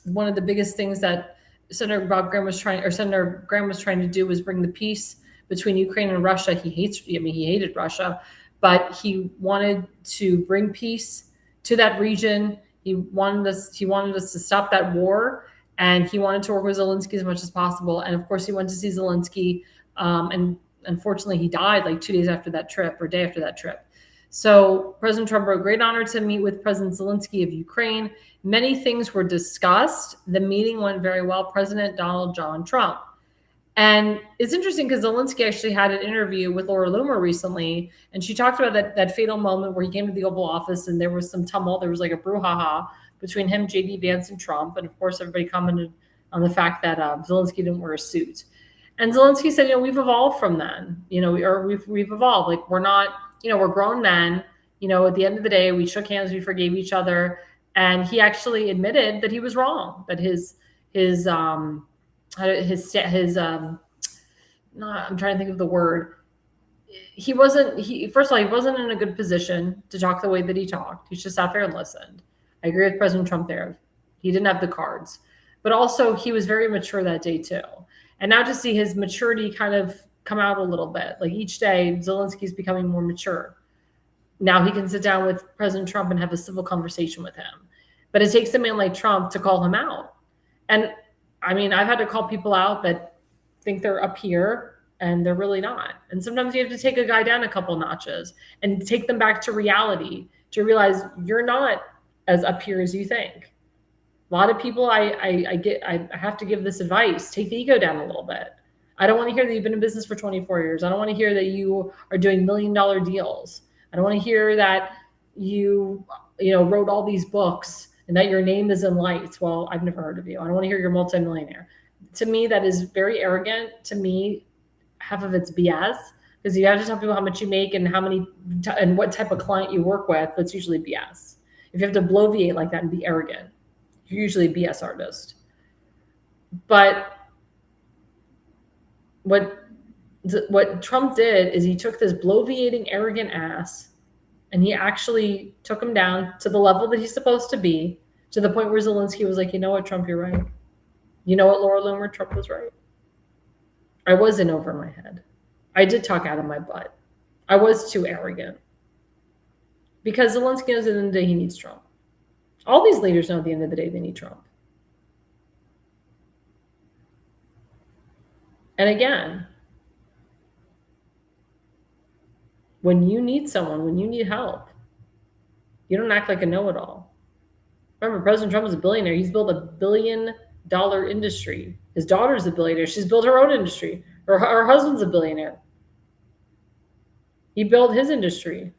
one of the biggest things that Senator Graham was trying to do was bring the peace between Ukraine and Russia. He hated Russia, but he wanted to bring peace to that region. He wanted us to stop that war, and he wanted to work with Zelensky as much as possible. And of course, he went to see Zelensky, and unfortunately, he died like 2 days after that trip, or day after that trip. So President Trump wrote, "Great honor to meet with President Zelensky of Ukraine. Many things were discussed. The meeting went very well. President Donald John Trump." And it's interesting because Zelensky actually had an interview with Laura Loomer recently, and she talked about that fatal moment where he came to the Oval Office and there was some tumult. There was like a brouhaha between him, J.D. Vance, and Trump. And of course, everybody commented on the fact that Zelensky didn't wear a suit. And Zelensky said, we've evolved from then. We've evolved. Like, we're not, we're grown men. At the end of the day, we shook hands, we forgave each other. And he actually admitted that he was wrong, that I'm trying to think of the word. First of all, he wasn't in a good position to talk the way that he talked. He just sat there and listened. I agree with President Trump there. He didn't have the cards, but also he was very mature that day too. And now to see his maturity kind of come out a little bit, like each day, Zelensky's becoming more mature. Now he can sit down with President Trump and have a civil conversation with him. But it takes a man like Trump to call him out. And I've had to call people out that think they're up here and they're really not. And sometimes you have to take a guy down a couple notches and take them back to reality to realize you're not as up here as you think. A lot of people, I have to give this advice: take the ego down a little bit. I don't want to hear that you've been in business for 24 years. I don't want to hear that you are doing $1 million deals. I don't want to hear that you wrote all these books and that your name is in lights. Well, I've never heard of you. I don't want to hear you're a multimillionaire. To me, that is very arrogant. To me, half of it's BS, because you have to tell people how much you make and and what type of client you work with. That's usually BS. If you have to bloviate like that and be arrogant, you're usually a BS artist. But what Trump did is he took this bloviating, arrogant ass, and he actually took him down to the level that he's supposed to be, to the point where Zelensky was like, you know what, Trump, you're right. You know what, Laura Loomer, Trump was right. I was in over my head. I did talk out of my butt. I was too arrogant. Because Zelensky knows at the end of the day he needs Trump. All these leaders know at the end of the day they need Trump. And again, when you need someone, when you need help, you don't act like a know-it-all. Remember, President Trump is a billionaire. He's built $1 billion industry. His daughter's a billionaire. She's built her own industry. Her husband's a billionaire. He built his industry.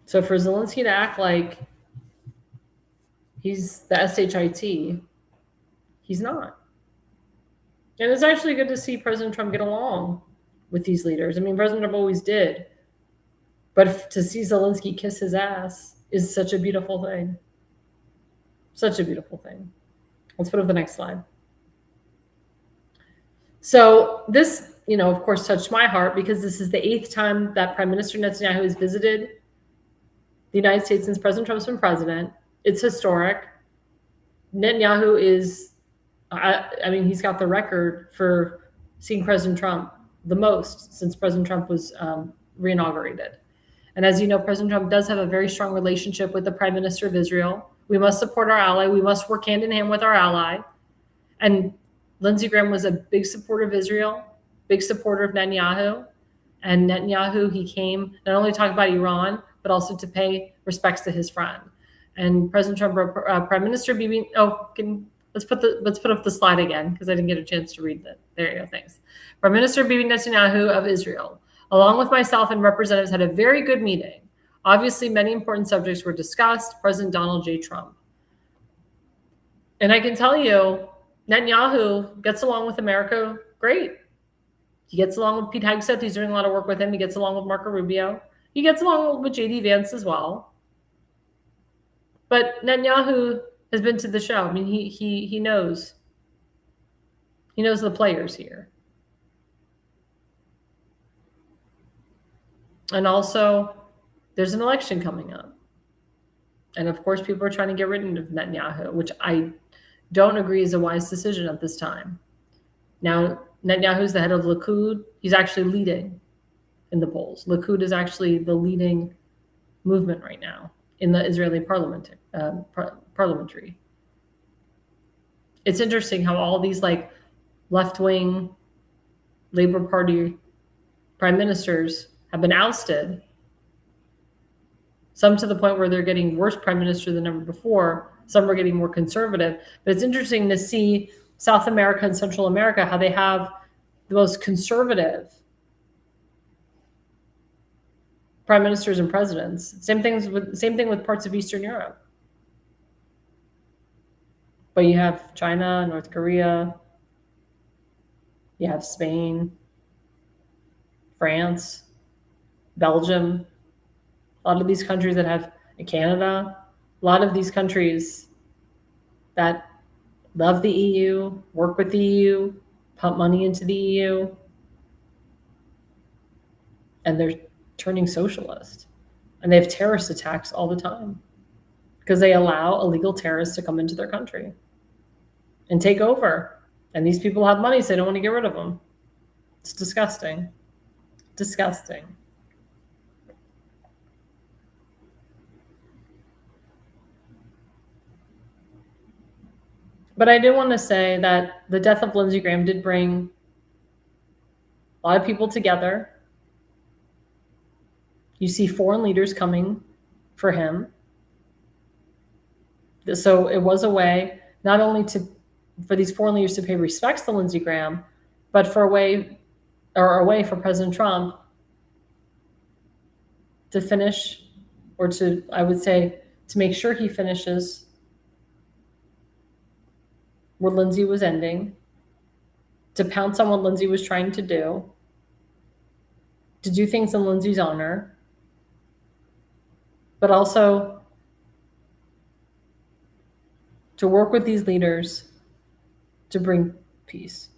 So for Zelensky to act like he's the SHIT, he's not. And it's actually good to see President Trump get along with these leaders. I mean, President Trump always did. But to see Zelensky kiss his ass is such a beautiful thing. Such a beautiful thing. Let's put up the next slide. So this, of course, touched my heart because this is the 8th time that Prime Minister Netanyahu has visited the United States since President Trump's been president. It's historic. Netanyahu is, he's got the record for seeing President Trump the most since President Trump was reinaugurated. And as you know, President Trump does have a very strong relationship with the Prime Minister of Israel. We must support our ally. We must work hand in hand with our ally. And Lindsey Graham was a big supporter of Israel, big supporter of Netanyahu. And Netanyahu, he came not only to talk about Iran, but also to pay respects to his friend. And President Trump, Prime Minister Bibi, let's put up the slide again because I didn't get a chance to read that. There you go, thanks. Prime Minister Bibi Netanyahu of Israel, along with myself and representatives, had a very good meeting. Obviously, many important subjects were discussed. President Donald J. Trump. And I can tell you, Netanyahu gets along with America great. He gets along with Pete Hegseth. He's doing a lot of work with him. He gets along with Marco Rubio. He gets along with J.D. Vance as well. But Netanyahu has been to the show. I mean, he knows. He knows the players here. And also, there's an election coming up. And of course, people are trying to get rid of Netanyahu, which I don't agree is a wise decision at this time. Now, Netanyahu's the head of Likud. He's actually leading in the polls. Likud is actually the leading movement right now in the Israeli parliamentary. It's interesting how all these left-wing Labor Party prime ministers have been ousted. Some to the point where they're getting worse prime minister than ever before. Some are getting more conservative. But it's interesting to see South America and Central America, how they have the most conservative prime ministers and presidents. Same thing with parts of Eastern Europe. But you have China, North Korea, you have Spain, France, Belgium, a lot of these countries that have Canada, a lot of these countries that love the EU, work with the EU, pump money into the EU, and they're turning socialist. And they have terrorist attacks all the time because they allow illegal terrorists to come into their country and take over. And these people have money, so they don't want to get rid of them. It's disgusting. Disgusting. But I did want to say that the death of Lindsey Graham did bring a lot of people together. You see foreign leaders coming for him. So it was a way not only for these foreign leaders to pay respects to Lindsey Graham, but a way for President Trump to finish, or to make sure he finishes where Lindsey was ending, to pounce on what Lindsey was trying to do things in Lindsey's honor, but also to work with these leaders to bring peace.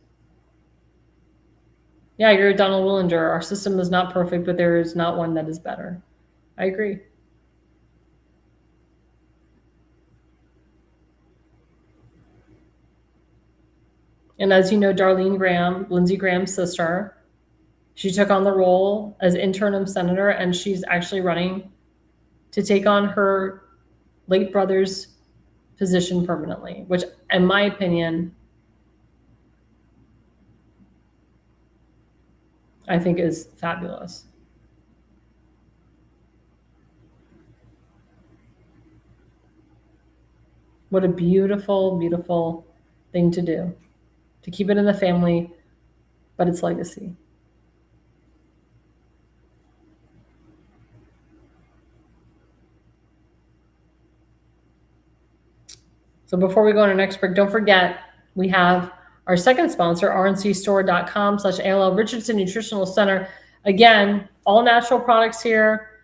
Yeah, you're Donald Willinger. Our system is not perfect, but there is not one that is better. I agree. And as you know, Darlene Graham, Lindsey Graham's sister, she took on the role as interim senator, and she's actually running to take on her late brother's position permanently, which, in my opinion, I think is fabulous. What a beautiful, beautiful thing to do. To keep it in the family, but its legacy. So before we go on our next break, don't forget we have our second sponsor, rncstore.com/ALL Richardson Nutritional Center. Again, all natural products here.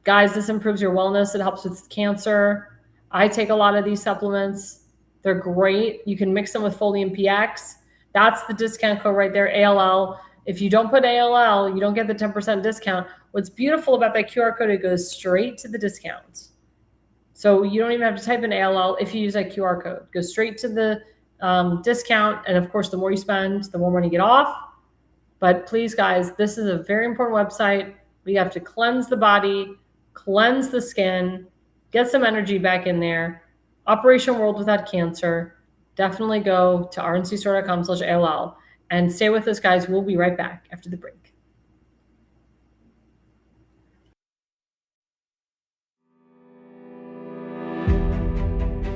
Guys, this improves your wellness. It helps with cancer. I take a lot of these supplements. They're great. You can mix them with Folium PX. That's the discount code right there, ALL. If you don't put ALL, you don't get the 10% discount. What's beautiful about that QR code, it goes straight to the discount. So you don't even have to type in ALL if you use that QR code. It goes straight to the discount. And of course, the more you spend, the more money you get off. But please, guys, this is a very important website. We have to cleanse the body, cleanse the skin, get some energy back in there. Operation World Without Cancer. Definitely go to rncstore.com/ALL and stay with us, guys. We'll be right back after the break.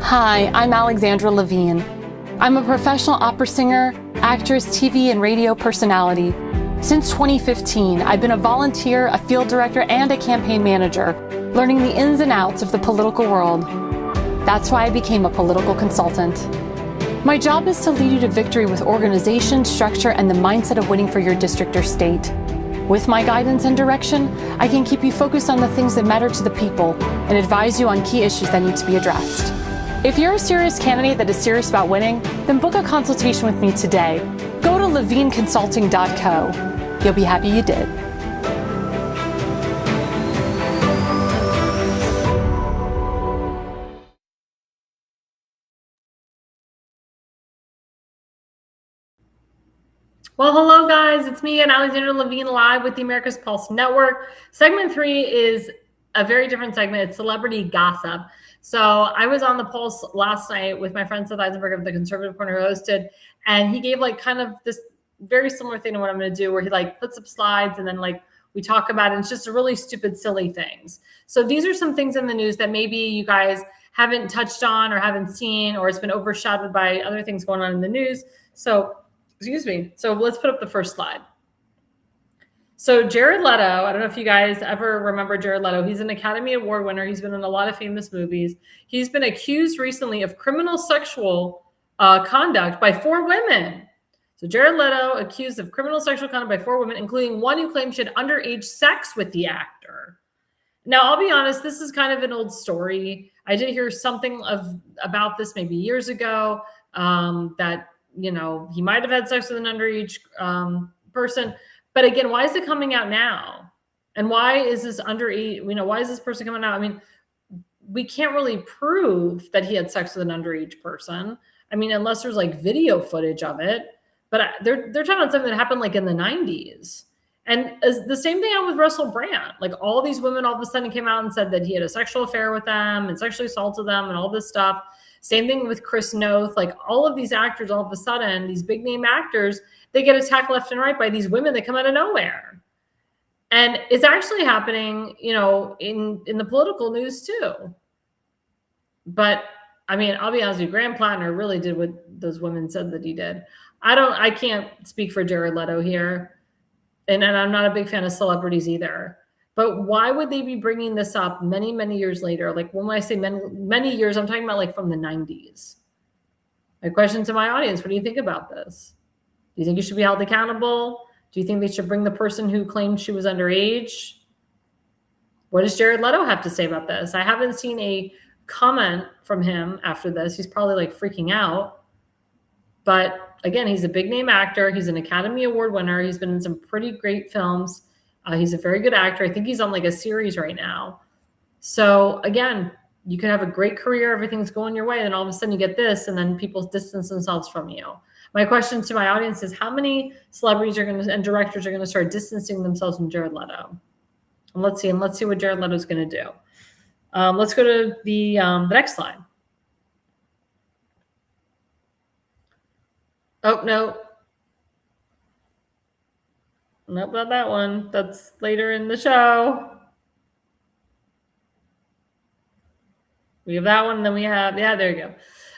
Hi, I'm Alexandra Levine. I'm a professional opera singer, actress, TV, and radio personality. Since 2015, I've been a volunteer, a field director, and a campaign manager, learning the ins and outs of the political world. That's why I became a political consultant. My job is to lead you to victory with organization, structure, and the mindset of winning for your district or state. With my guidance and direction, I can keep you focused on the things that matter to the people and advise you on key issues that need to be addressed. If you're a serious candidate that is serious about winning, then book a consultation with me today. Go to levineconsulting.co. You'll be happy you did. Well, hello, guys. It's me and Alexandra Levine live with the America's Pulse Network. Segment 3 is a very different segment. It's celebrity gossip. So I was on the Pulse last night with my friend Seth Eisenberg of the Conservative Corner, who hosted, and he gave like kind of this very similar thing to what I'm going to do, where he like puts up slides and then like we talk about it. It's just really stupid, silly things. So these are some things in the news that maybe you guys haven't touched on or haven't seen, or it's been overshadowed by other things going on in the news. So, excuse me. So let's put up the first slide. So Jared Leto, I don't know if you guys ever remember Jared Leto. He's an Academy Award winner. He's been in a lot of famous movies. He's been accused recently of criminal sexual conduct by 4 women. So Jared Leto accused of criminal sexual conduct by 4 women, including one who claimed she had underage sex with the actor. Now, I'll be honest, this is kind of an old story. I did hear something about this maybe years ago, that, you know, he might have had sex with an underage person. But again, why is it coming out now? And why is this underage, you know, why is this person coming out? I mean, we can't really prove that he had sex with an underage person. I mean, unless there's like video footage of it. But they're talking about something that happened like in the 90s. And the same thing happened with Russell Brand. Like all these women all of a sudden came out and said that he had a sexual affair with them and sexually assaulted them and all this stuff. Same thing with Chris Noth. Like all of these actors, all of a sudden, these big name actors, they get attacked left and right by these women that come out of nowhere. And it's actually happening, you know, in the political news too. But I mean, I'll be honest with you, Graham Plattner really did what those women said that he did. I can't speak for Jared Leto here. And I'm not a big fan of celebrities either. But why would they be bringing this up many, many years later? Like when I say many years, I'm talking about like from the 90s. My question to my audience, what do you think about this? Do you think you should be held accountable? Do you think they should bring the person who claimed she was underage? What does Jared Leto have to say about this? I haven't seen a comment from him after this. He's probably like freaking out. But again, he's a big name actor. He's an Academy Award winner. He's been in some pretty great films. He's a very good actor. I think he's on like a series right now. So again, you can have a great career. Everything's going your way. And all of a sudden you get this and then people distance themselves from you. My question to my audience is how many celebrities and directors are going to start distancing themselves from Jared Leto? And let's see what Jared Leto is going to do. Let's go to the next slide. Oh, no. Nope, not that one. That's later in the show. We have that one, and then we have, yeah, there you go.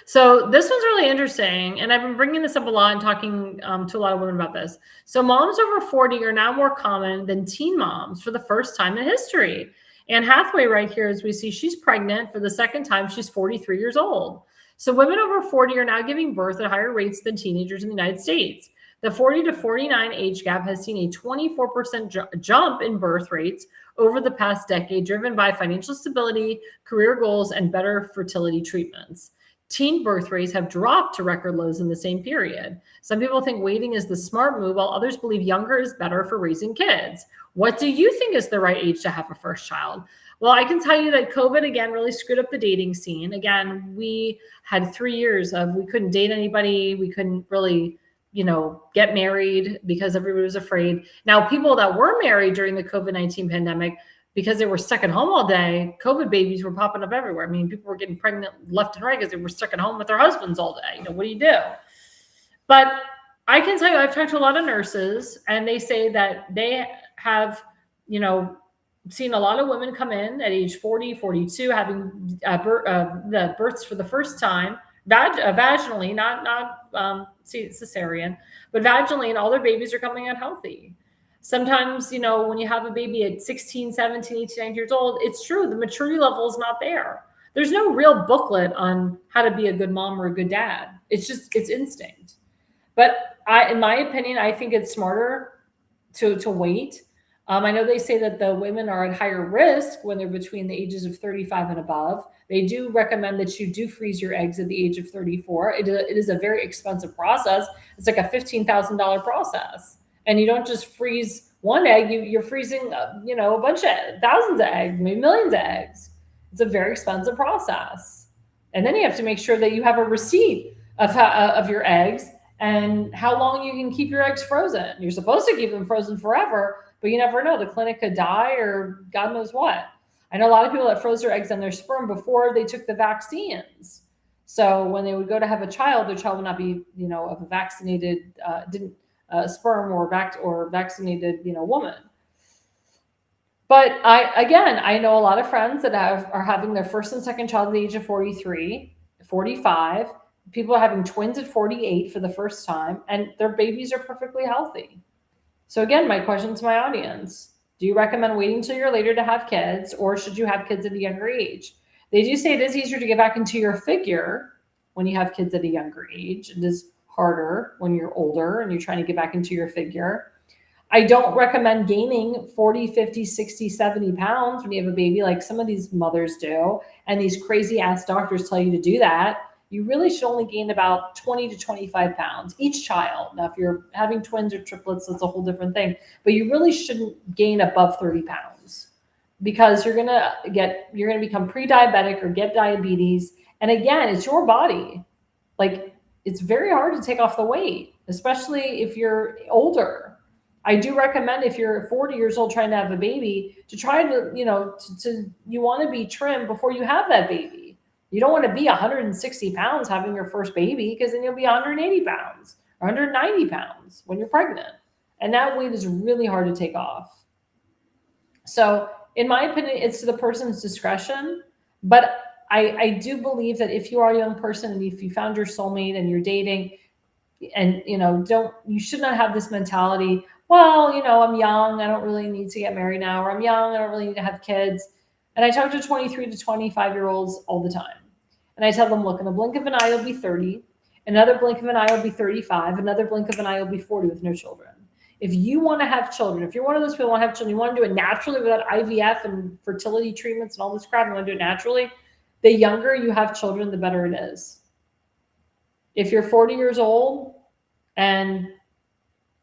So this one's really interesting, and I've been bringing this up a lot and talking to a lot of women about this. So moms over 40 are now more common than teen moms for the first time in history. Anne Hathaway right here, as we see, she's pregnant for the second time. She's 43 years old. So women over 40 are now giving birth at higher rates than teenagers in the United States. The 40 to 49 age gap has seen a 24% jump in birth rates over the past decade, driven by financial stability, career goals, and better fertility treatments. Teen birth rates have dropped to record lows in the same period. Some people think waiting is the smart move, while others believe younger is better for raising kids. What do you think is the right age to have a first child? Well, I can tell you that COVID, again, really screwed up the dating scene. Again, we had 3 years of we couldn't date anybody. We couldn't really, get married because everybody was afraid. Now, people that were married during the COVID-19 pandemic, because they were stuck at home all day, COVID babies were popping up everywhere. I mean, people were getting pregnant left and right because they were stuck at home with their husbands all day. What do you do? But I can tell you, I've talked to a lot of nurses, and they say that they have, seen a lot of women come in at age 40, 42, having the births for the first time, vaginally, not cesarean, but vaginally, and all their babies are coming out healthy. Sometimes, when you have a baby at 16, 17, 18, 19 years old, it's true, the maturity level is not there. There's no real booklet on how to be a good mom or a good dad. It's instinct. But in my opinion, I think it's smarter to wait. I know they say that the women are at higher risk when they're between the ages of 35 and above. They do recommend that you do freeze your eggs at the age of 34. It is a very expensive process. It's like a $15,000 process. And you don't just freeze one egg, you're freezing, a bunch of thousands of eggs, maybe millions of eggs. It's a very expensive process. And then you have to make sure that you have a receipt of your eggs and how long you can keep your eggs frozen. You're supposed to keep them frozen forever, but you never know. The clinic could die or God knows what. I know a lot of people that froze their eggs and their sperm before they took the vaccines. So when they would go to have a child, their child would not be, of a vaccinated, sperm or vaccinated, woman. But I know a lot of friends that are having their first and second child at the age of 43, 45. People are having twins at 48 for the first time, and their babies are perfectly healthy. So again, my question to my audience, do you recommend waiting till you're later to have kids, or should you have kids at a younger age? They do say it is easier to get back into your figure when you have kids at a younger age. It is harder when you're older and you're trying to get back into your figure. I don't recommend gaining 40, 50, 60, 70 pounds when you have a baby like some of these mothers do, and these crazy ass doctors tell you to do that. You really should only gain about 20 to 25 pounds each child. Now, if you're having twins or triplets, that's a whole different thing. But you really shouldn't gain above 30 pounds because you're gonna become pre-diabetic or get diabetes. And again, it's your body. Like, it's very hard to take off the weight, especially if you're older. I do recommend if you're 40 years old trying to have a baby to try to, you want to be trim before you have that baby. You don't want to be 160 pounds having your first baby because then you'll be 180 pounds or 190 pounds when you're pregnant. And that weight is really hard to take off. So in my opinion, it's to the person's discretion. But I do believe that if you are a young person and if you found your soulmate and you're dating and, you should not have this mentality, well, I'm young, I don't really need to get married now, or I'm young, I don't really need to have kids. And I talk to 23 to 25-year-olds all the time. And I tell them, look, in a blink of an eye, you'll be 30. Another blink of an eye, you'll be 35. Another blink of an eye, you'll be 40 with no children. If you want to have children, if you're one of those people who want to have children, you want to do it naturally without IVF and fertility treatments and all this crap, you want to do it naturally, the younger you have children, the better it is. If you're 40 years old and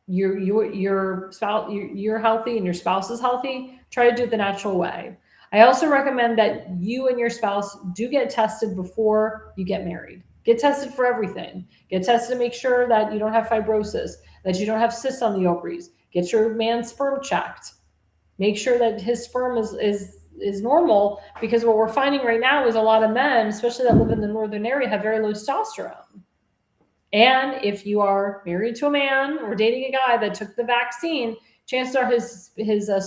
your spouse, you're healthy and your spouse is healthy, try to do it the natural way. I also recommend that you and your spouse do get tested before you get married. Get tested for everything. Get tested to make sure that you don't have fibrosis, that you don't have cysts on the ovaries. Get your man's sperm checked. Make sure that his sperm is normal, because what we're finding right now is a lot of men, especially that live in the northern area, have very low testosterone. And if you are married to a man or dating a guy that took the vaccine, chances are his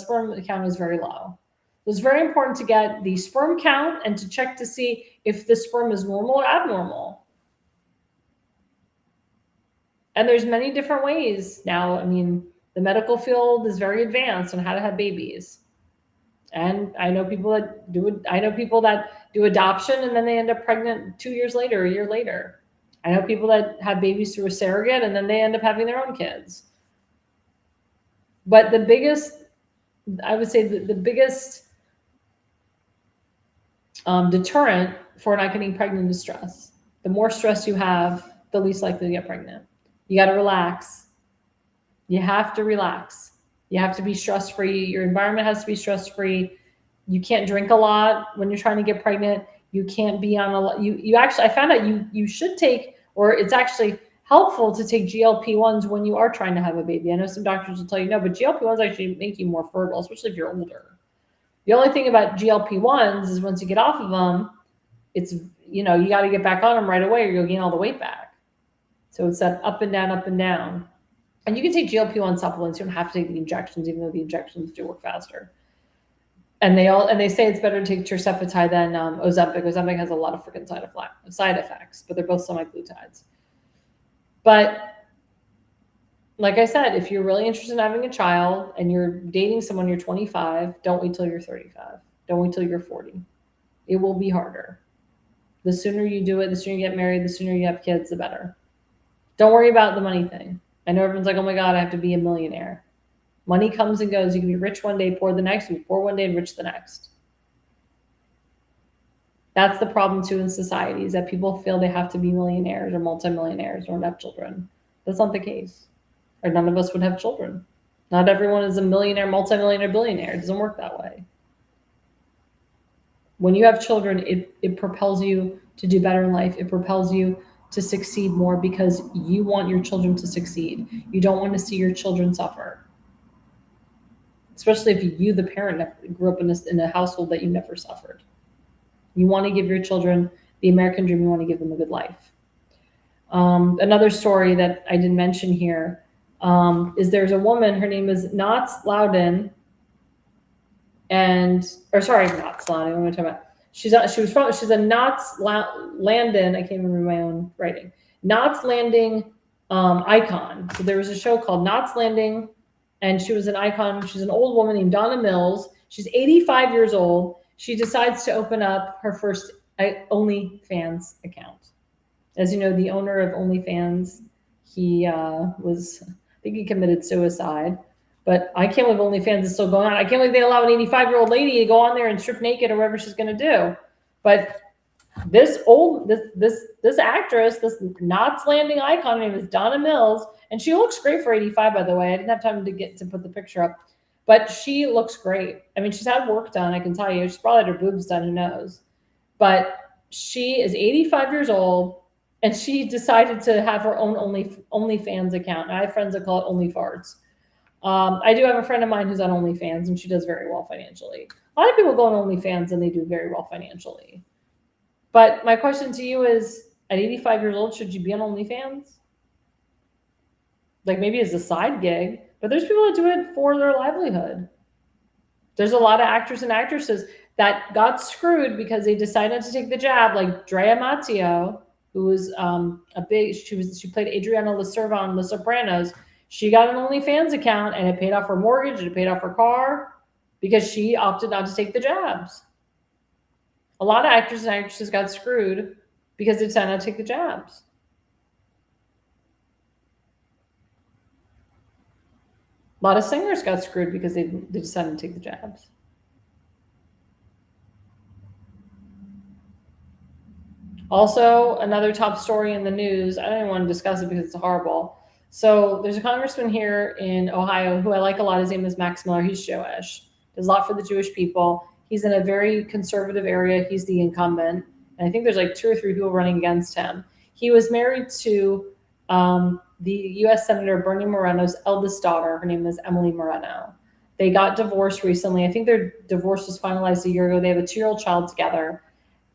sperm count is very low. So it's very important to get the sperm count and to check to see if the sperm is normal or abnormal. And there's many different ways now. I mean, the medical field is very advanced on how to have babies. And I know people that do adoption and then they end up pregnant 2 years later, a year later. I know people that have babies through a surrogate and then they end up having their own kids. But the biggest deterrent for not getting pregnant is stress. The more stress you have, the least likely to get pregnant. You got to relax. You have to relax. You have to be stress-free. Your environment has to be stress-free. You can't drink a lot when you're trying to get pregnant. You can't be on a, you actually, I found out you should take, or it's actually helpful to take GLP-1s when you are trying to have a baby. I know some doctors will tell you no, but GLP-1s actually make you more fertile, especially if you're older. The only thing about GLP-1s is once you get off of them, it's, you got to get back on them right away or you'll gain all the weight back. So it's that up and down, up and down. And you can take GLP-1 supplements. You don't have to take the injections, even though the injections do work faster. And they say it's better to take tirzepatide than Ozempic. Ozempic has a lot of freaking side effects, but they're both semaglutides. But like I said, if you're really interested in having a child and you're dating someone, you're 25, don't wait till you're 35. Don't wait till you're 40. It will be harder. The sooner you do it, the sooner you get married, the sooner you have kids, the better. Don't worry about the money thing. I know everyone's like, oh my God, I have to be a millionaire. Money comes and goes. You can be rich one day, poor the next. You can be poor one day and rich the next. That's the problem too in society, is that people feel they have to be millionaires or multimillionaires or have children. That's not the case. Or none of us would have children. Not everyone is a millionaire, multimillionaire, billionaire. It doesn't work that way. When you have children, it propels you to do better in life. It propels you to succeed more because you want your children to succeed. You don't want to see your children suffer. Especially if you, the parent, grew up in a household that you never suffered. You want to give your children the American dream. You want to give them a good life. Another story that I didn't mention here is there's a woman, her name is Nats Loudon, Nats Loudon, what am I talking about? She's a Knots Landing, I can't remember my own writing, Knots Landing icon. So there was a show called Knots Landing, and she was an icon. She's an old woman named Donna Mills. She's 85 years old. She decides to open up her first OnlyFans account. As you know, the owner of OnlyFans, he I think he committed suicide. But I can't believe OnlyFans is still going on. I can't believe they allow an 85-year-old lady to go on there and strip naked or whatever she's going to do. But this actress, this Knots Landing icon, her name is Donna Mills, and she looks great for 85, by the way. I didn't have time to put the picture up, but she looks great. I mean, she's had work done, I can tell you. She's probably had her boobs done, who knows? But she is 85 years old, and she decided to have her own OnlyFans account. I have friends that call it OnlyFarts. I do have a friend of mine who's on OnlyFans, and she does very well financially. A lot of people go on OnlyFans and they do very well financially. But my question to you is, at 85 years old, should you be on OnlyFans? Like maybe as a side gig, but there's people that do it for their livelihood. There's a lot of actors and actresses that got screwed because they decided to take the jab, like Drea Matteo, who was she played Adriana Lacerva on The Sopranos. She got an OnlyFans account and it paid off her mortgage, it paid off her car because she opted not to take the jabs. A lot of actors and actresses got screwed because they decided not to take the jabs. A lot of singers got screwed because they decided to take the jabs. Also, another top story in the news, I don't even want to discuss it because it's horrible. So there's a congressman here in Ohio who I like a lot. His name is Max Miller. He's Jewish. Does a lot for the Jewish people. He's in a very conservative area. He's the incumbent. And I think there's like 2 or 3 people running against him. He was married to the U.S. Senator Bernie Moreno's eldest daughter. Her name is Emily Moreno. They got divorced recently. I think their divorce was finalized a year ago. They have a 2-year-old child together.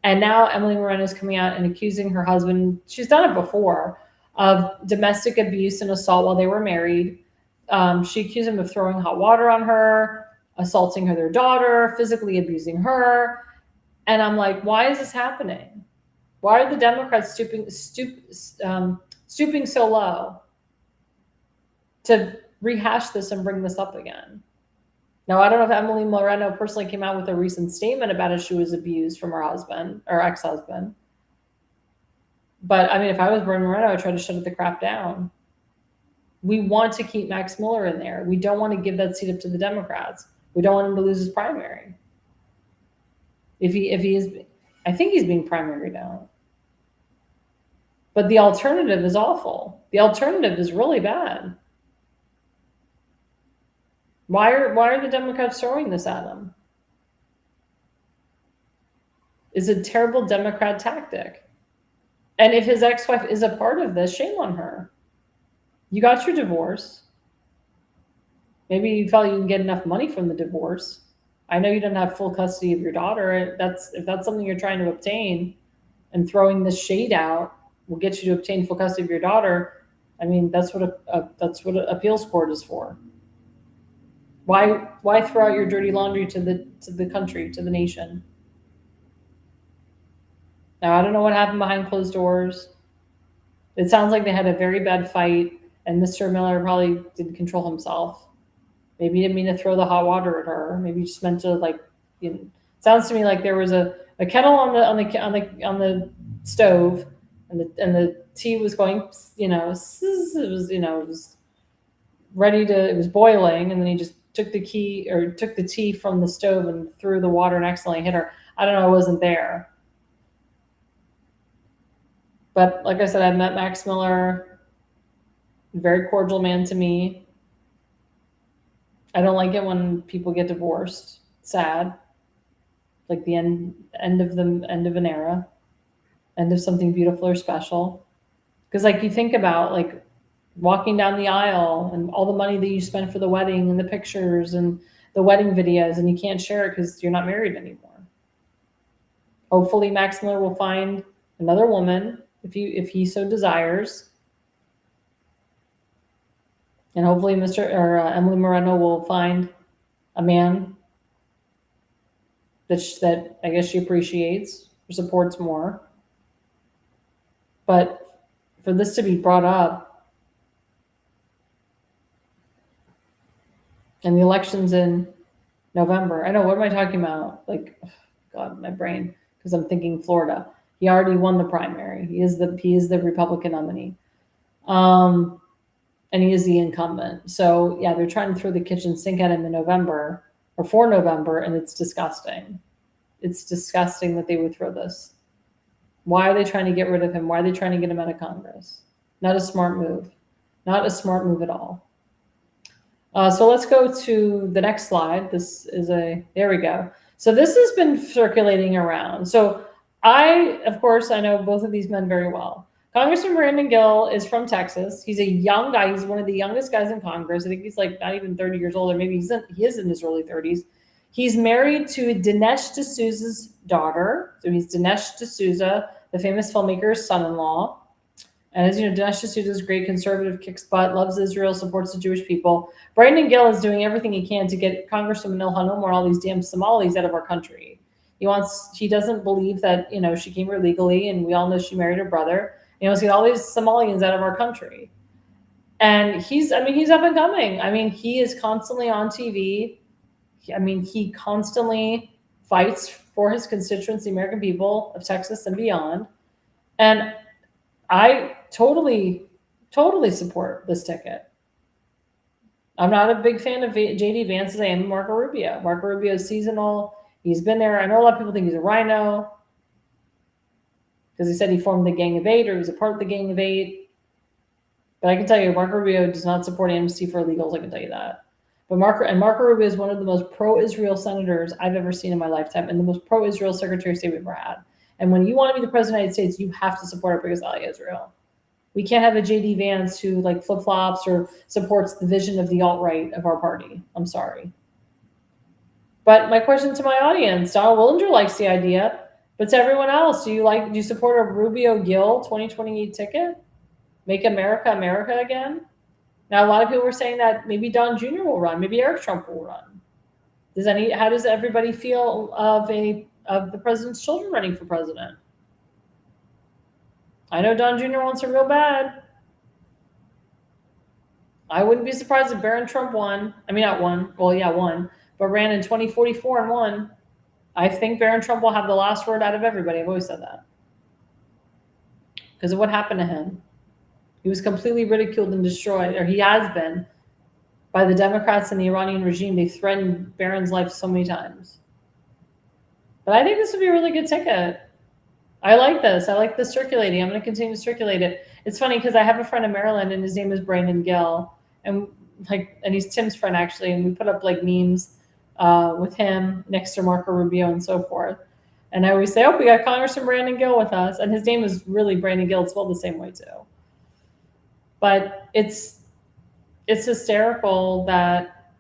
And now Emily Moreno is coming out and accusing her husband, she's done it before, of domestic abuse and assault while they were married. She accused him of throwing hot water on her, assaulting their daughter, physically abusing her. And I'm like, why is this happening? Why are the Democrats stooping so low to rehash this and bring this up again? Now, I don't know if Emily Moreno personally came out with a recent statement about how she was abused from her husband or ex-husband. But I mean, if I was Bernie Moreno, I'd try to shut the crap down. We want to keep Max Miller in there. We don't want to give that seat up to the Democrats. We don't want him to lose his primary. If he is, I think he's being primaried now. But the alternative is awful. The alternative is really bad. Why are the Democrats throwing this at him? It's a terrible Democrat tactic. And if his ex-wife is a part of this, shame on her. You got your divorce. Maybe you felt you didn't get enough money from the divorce. I know you don't have full custody of your daughter. If that's something you're trying to obtain, and throwing this shade out will get you to obtain full custody of your daughter. I mean, that's what an appeals court is for. Why throw out your dirty laundry to the country, to the nation? Now, I don't know what happened behind closed doors. It sounds like they had a very bad fight, and Mr. Miller probably didn't control himself. Maybe he didn't mean to throw the hot water at her. Maybe he just meant to, like, sounds to me like there was a kettle on the stove, and the tea was going, it was ready to, it was boiling, and then he just took the tea from the stove and threw the water and accidentally hit her. I don't know. I wasn't there. But like I said, I've met Max Miller, very cordial man to me. I don't like it when people get divorced. Sad. Like the end of an era, end of something beautiful or special. Because like you think about like walking down the aisle and all the money that you spent for the wedding and the pictures and the wedding videos, and you can't share it because you're not married anymore. Hopefully Max Miller will find another woman if he so desires. And hopefully Emily Moreno will find a man that I guess she appreciates or supports more. But for this to be brought up, and the election's in November. I know, what am I talking about? Like, oh God, my brain, because I'm thinking Florida. He already won the primary. He is the Republican nominee. And he is the incumbent. So yeah, they're trying to throw the kitchen sink at him in November or for November, and it's disgusting. It's disgusting that they would throw this. Why are they trying to get rid of him? Why are they trying to get him out of Congress? Not a smart move. Not a smart move at all. So let's go to the next slide. There we go. So this has been circulating around. So of course, I know both of these men very well. Congressman Brandon Gill is from Texas. He's a young guy. He's one of the youngest guys in Congress. I think he's like not even 30 years old, or maybe he is in his early 30s. He's married to Dinesh D'Souza's daughter. So he's Dinesh D'Souza, the famous filmmaker's son-in-law. And as you know, Dinesh D'Souza is great conservative, kicks butt, loves Israel, supports the Jewish people. Brandon Gill is doing everything he can to get Congresswoman Ilhan Omar and all these damn Somalis out of our country. He doesn't believe that, she came here legally, and we all know she married her brother. He's get all these Somalians out of our country. And he's up and coming. He is constantly on TV. He constantly fights for his constituents, the American people of Texas and beyond. And I totally support this ticket. I'm not a big fan of J.D. Vance as I am Marco Rubio. Marco Rubio is seasonal. He's been there. I know a lot of people think he's a rhino because he said he formed the Gang of Eight or he was a part of the Gang of Eight. But I can tell you, Marco Rubio does not support amnesty for illegals. I can tell you that. But Marco Rubio is one of the most pro-Israel senators I've ever seen in my lifetime, and the most pro-Israel Secretary of State we've ever had. And when you want to be the president of the United States, you have to support our biggest ally, Israel. We can't have a J.D. Vance who flip-flops or supports the vision of the alt-right of our party. I'm sorry. But my question to my audience, Donald Willinger likes the idea, but to everyone else, do you support a Rubio-Gill 2028 ticket? Make America America again? Now, a lot of people were saying that maybe Don Jr. will run, maybe Eric Trump will run. How does everybody feel of the president's children running for president? I know Don Jr. wants it real bad. I wouldn't be surprised if Barron Trump won. Won. But but ran in 2044 and won. I think Barron Trump will have the last word out of everybody. I've always said that. Because of what happened to him. He was completely ridiculed and destroyed, or he has been, by the Democrats and the Iranian regime. They threatened Barron's life so many times. But I think this would be a really good ticket. I like this. I like this circulating. I'm going to continue to circulate it. It's funny because I have a friend in Maryland, and his name is Brandon Gill, and he's Tim's friend actually, and we put up like memes with him next to Marco Rubio and so forth. And I always say, "Oh, we got Congressman Brandon Gill with us," and his name is really Brandon Gill. It's spelled the same way too. But it's hysterical that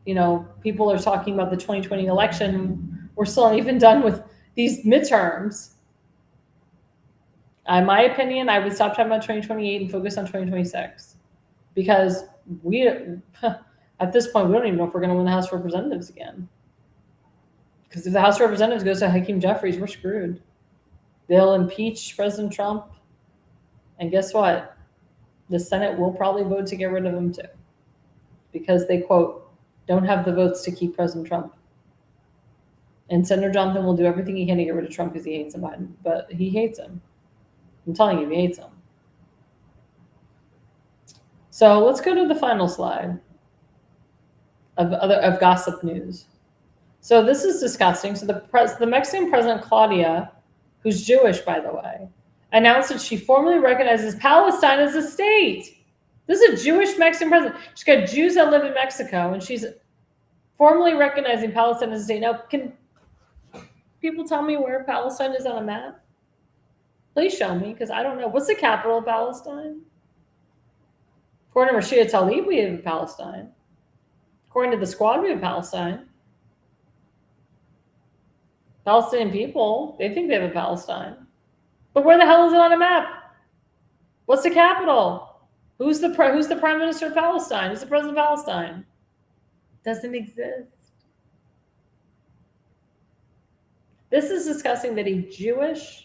people are talking about the 2020 election. We're still not even done with these midterms. In my opinion, I would stop talking about 2028 and focus on 2026, because at this point, we don't even know if we're going to win the House of Representatives again. Because if the House of Representatives goes to Hakeem Jeffries, we're screwed. They'll impeach President Trump, and guess what? The Senate will probably vote to get rid of him too, because they, quote, don't have the votes to keep President Trump. And Senator Johnson will do everything he can to get rid of Trump because he hates him, Biden. But he hates him. I'm telling you, he hates him. So let's go to the final slide of gossip news. So this is disgusting. So the Mexican president, Claudia, who's Jewish, by the way, announced that she formally recognizes Palestine as a state. This is a Jewish Mexican president. She's got Jews that live in Mexico, and she's formally recognizing Palestine as a state. Now, can people tell me where Palestine is on a map? Please show me, because I don't know. What's the capital of Palestine? According to Rashida Tlaib, we have Palestine. According to the Squad, we have Palestine. Palestinian people, they think they have a Palestine. But where the hell is it on a map? What's the capital? Who's the prime minister of Palestine? Who's the president of Palestine? Doesn't exist. This is disgusting that a Jewish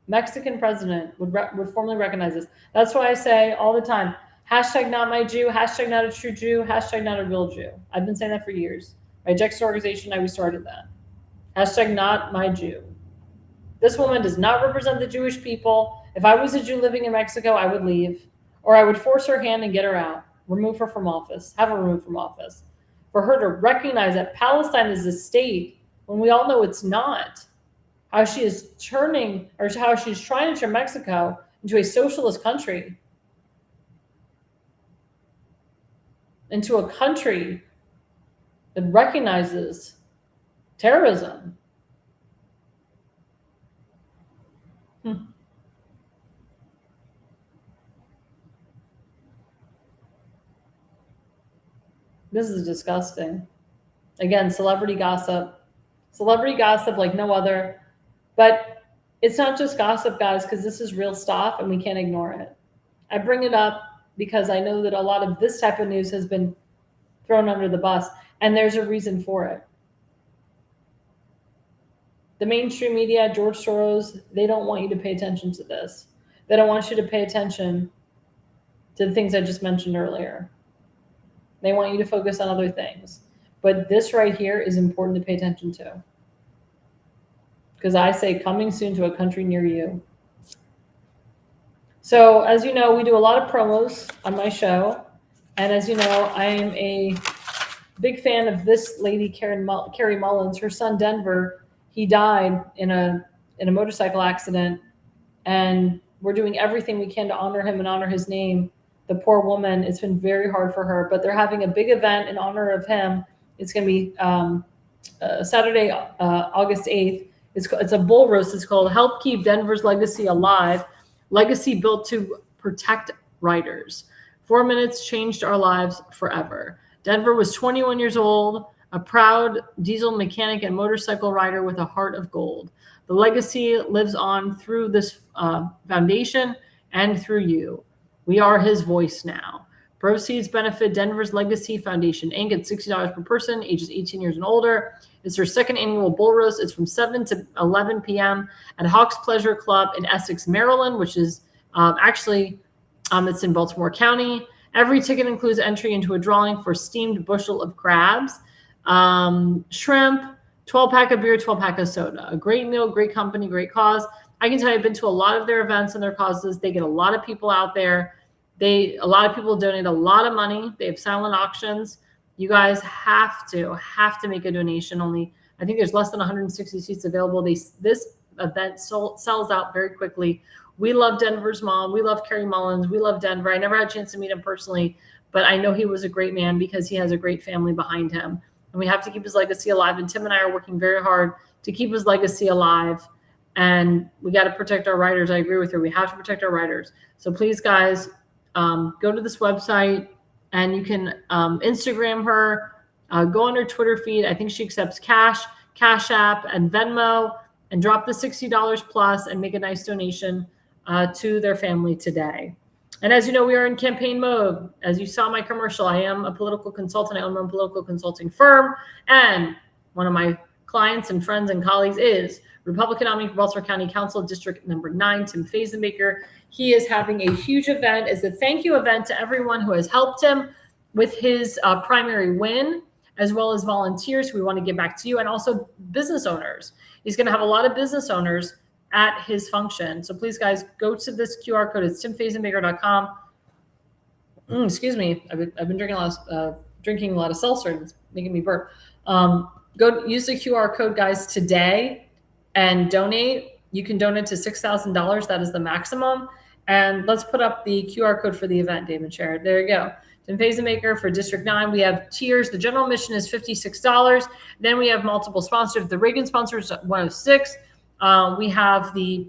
Mexican president would formally recognize this. That's why I say all the time, hashtag not my Jew, hashtag not a true Jew, hashtag not a real Jew. I've been saying that for years. My Jexter organization, we started that. Hashtag not my Jew. This woman does not represent the Jewish people. If I was a Jew living in Mexico, I would leave, or I would force her hand and get her out, remove her from office, have her removed from office. For her to recognize that Palestine is a state when we all know it's not. How she is turning, or how she's trying to turn Mexico into a socialist country, into a country that recognizes terrorism. This is disgusting. Again, celebrity gossip like no other. But it's not just gossip, guys, because this is real stuff and we can't ignore it. I bring it up because I know that a lot of this type of news has been thrown under the bus, and there's a reason for it. The mainstream media, George Soros, they don't want you to pay attention to this. They don't want you to pay attention to the things I just mentioned earlier. They want you to focus on other things. But this right here is important to pay attention to. Because I say coming soon to a country near you. So as you know, we do a lot of promos on my show. And as you know, I am a big fan of this lady, Carrie Mullins. Her son, Denver, he died in a motorcycle accident. And we're doing everything we can to honor him and honor his name. The poor woman, it's been very hard for her. But they're having a big event in honor of him. It's going to be Saturday, August 8th. It's a bull roast. It's called Help Keep Denver's Legacy Alive. Legacy built to protect riders. 4 minutes changed our lives forever. Denver was 21 years old, a proud diesel mechanic and motorcycle rider with a heart of gold. The legacy lives on through this foundation and through you. We are his voice now. Proceeds benefit Denver's Legacy Foundation, Inc. at $60 per person, ages 18 years and older. It's their second annual bull roast. It's from 7 to 11 p.m. at Hawks Pleasure Club in Essex, Maryland, which is it's in Baltimore County. Every ticket includes entry into a drawing for steamed bushel of crabs. shrimp, 12-pack of beer, 12-pack of soda. A great meal, great company, great cause. I can tell you I've been to a lot of their events and their causes. They get a lot of people out there. A lot of people donate a lot of money. They have silent auctions. You guys have to make a donation. Only, I think there's less than 160 seats available. This event sells out very quickly. We love Denver's mom. We love Kerry Mullins. We love Denver. I never had a chance to meet him personally, but I know he was a great man because he has a great family behind him. And we have to keep his legacy alive. And Tim and I are working very hard to keep his legacy alive. And we got to protect our writers. I agree with her. We have to protect our writers. So please, guys, go to this website and you can Instagram her. Go on her Twitter feed. I think she accepts Cash App, and Venmo, and drop the $60 plus and make a nice donation to their family today. And as you know, we are in campaign mode. As you saw my commercial, I am a political consultant. I own my own political consulting firm. And one of my clients and friends and colleagues is Republican nominee for Baltimore County Council, District number 9, Tim Fazenbaker. He is having a huge event as a thank you event to everyone who has helped him with his primary win, as well as volunteers who we want to give back to you, and also business owners. He's going to have a lot of business owners at his function. So please, guys, go to this QR code. It's timfazenbaker.com. Excuse me. I've been drinking a lot of seltzer, and it's making me burp. Go use the QR code, guys, today and donate. You can donate to $6,000. That is the maximum. And let's put up the QR code for the event, David Sherrod. There you go. Tim Fazenbaker for District 9. We have tiers. The general admission is $56. Then we have multiple sponsors. The Reagan sponsor is $106. We have the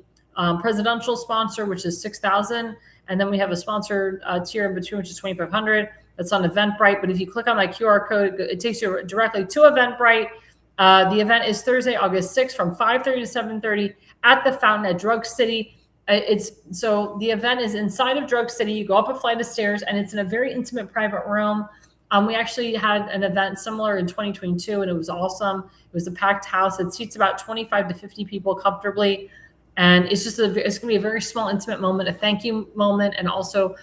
presidential sponsor, which is $6,000. And then we have a sponsor tier in between, which is $2,500. That's on Eventbrite. But if you click on my QR code, it takes you directly to Eventbrite. The event is Thursday, August 6th from 5:30 to 7:30 at the Fountain at Drug City. So the event is inside of Drug City. You go up a flight of stairs, and it's in a very intimate private room. We actually had an event similar in 2022, and it was awesome. It was a packed house. It seats about 25 to 50 people comfortably. And it's just it's going to be a very small, intimate moment, a thank you moment, and also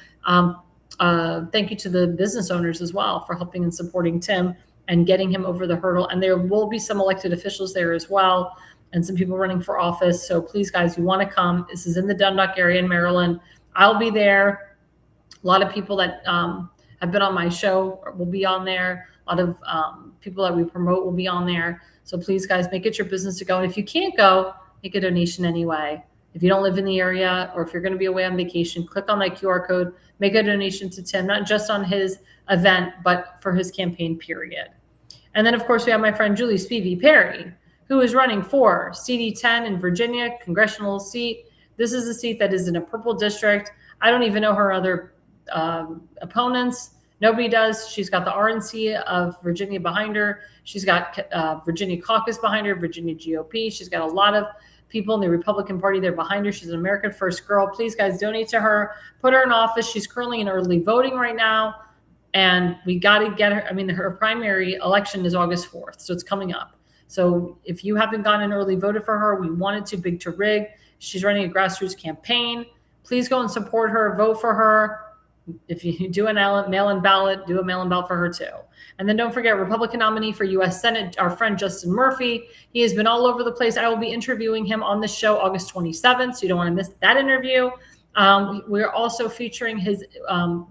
thank you to the business owners as well for helping and supporting Tim and getting him over the hurdle. And there will be some elected officials there as well, and some people running for office. So please, guys, you want to come. This is in the Dundalk area in Maryland. I'll be there. A lot of people that have been on my show will be on there. A lot of people that we promote will be on there. So please, guys, make it your business to go. And if you can't go, make a donation anyway. If you don't live in the area, or if you're going to be away on vacation, click on that QR code, make a donation to Tim, not just on his event, but for his campaign period. And then, of course, we have my friend Julie Spivey Perry, who is running for CD10 in Virginia, congressional seat. This is a seat that is in a purple district. I don't even know her other opponents. Nobody does. She's got the RNC of Virginia behind her. She's got Virginia caucus behind her, Virginia GOP. She's got a lot of people in the Republican Party there behind her. She's an American First girl. Please, guys, donate to her. Put her in office. She's currently in early voting right now. And we got to get her. I mean, her primary election is August 4th, so it's coming up. So if you haven't gone and early voted for her, we wanted to big to rig. She's running a grassroots campaign. Please go and support her, vote for her. If you do a mail-in ballot, do a mail-in ballot for her too. And then don't forget, Republican nominee for U.S. Senate, our friend Justin Murphy. He has been all over the place. I will be interviewing him on this show August 27th, so you don't want to miss that interview. We're also featuring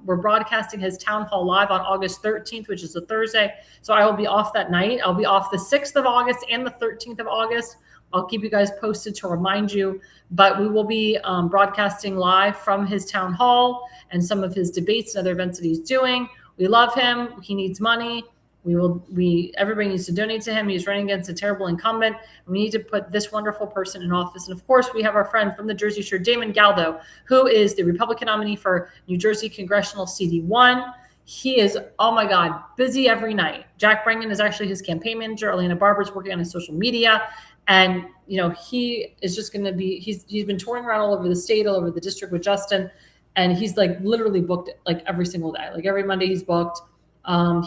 we're broadcasting his town hall live on August 13th, which is a Thursday. So I will be off that night. I'll be off the 6th of August and the 13th of August. I'll keep you guys posted to remind you, but we will be broadcasting live from his town hall and some of his debates and other events that he's doing. We love him. He needs money. Everybody needs to donate to him. He's running against a terrible incumbent. We need to put this wonderful person in office. And of course, we have our friend from the Jersey Shore, Damon Galdo, who is the Republican nominee for New Jersey Congressional CD1. He is, oh my God, busy every night. Jack Brengan is actually his campaign manager. Elena Barber is working on his social media. And, he is just going to be, he's been touring around all over the state, all over the district with Justin. And he's like literally booked like every single day. Like every Monday he's booked.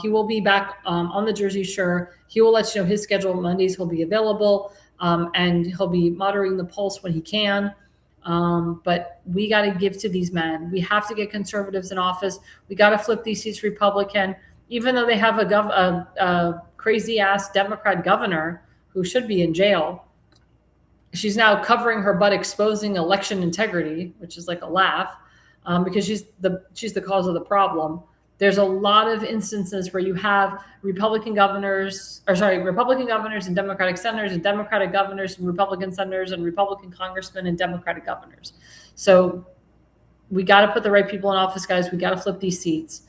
He will be back on the Jersey Shore. He will let you know his schedule. Mondays he'll be available, and he'll be monitoring the pulse when he can. But we got to give to these men. We have to get conservatives in office. We got to flip these seats Republican, even though they have a crazy ass Democrat governor who should be in jail. She's now covering her butt, exposing election integrity, which is like a laugh, because she's the cause of the problem. There's a lot of instances where you have Republican governors and Democratic senators and Democratic governors and Republican senators and Republican congressmen and Democratic governors. So we got to put the right people in office, guys. We got to flip these seats.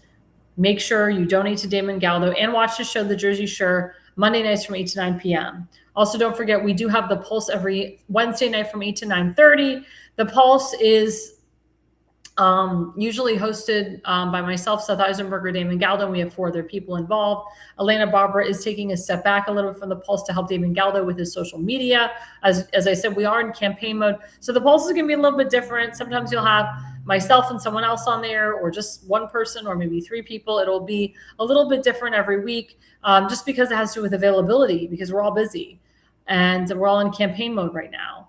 Make sure you donate to Damon Galdo and watch the show, The Jersey Shore, Monday nights from 8 to 9 p.m. Also, don't forget, we do have The Pulse every Wednesday night from 8 to 9:30. The Pulse is usually hosted by myself, Seth Eisenberger, Damon Galdo, and we have 4 other people involved. Elena Barbara is taking a step back a little bit from the Pulse to help Damon Galdo with his social media. As I said, we are in campaign mode. So the Pulse is going to be a little bit different. Sometimes you'll have myself and someone else on there, or just one person, or maybe 3 people. It'll be a little bit different every week, just because it has to do with availability, because we're all busy and we're all in campaign mode right now.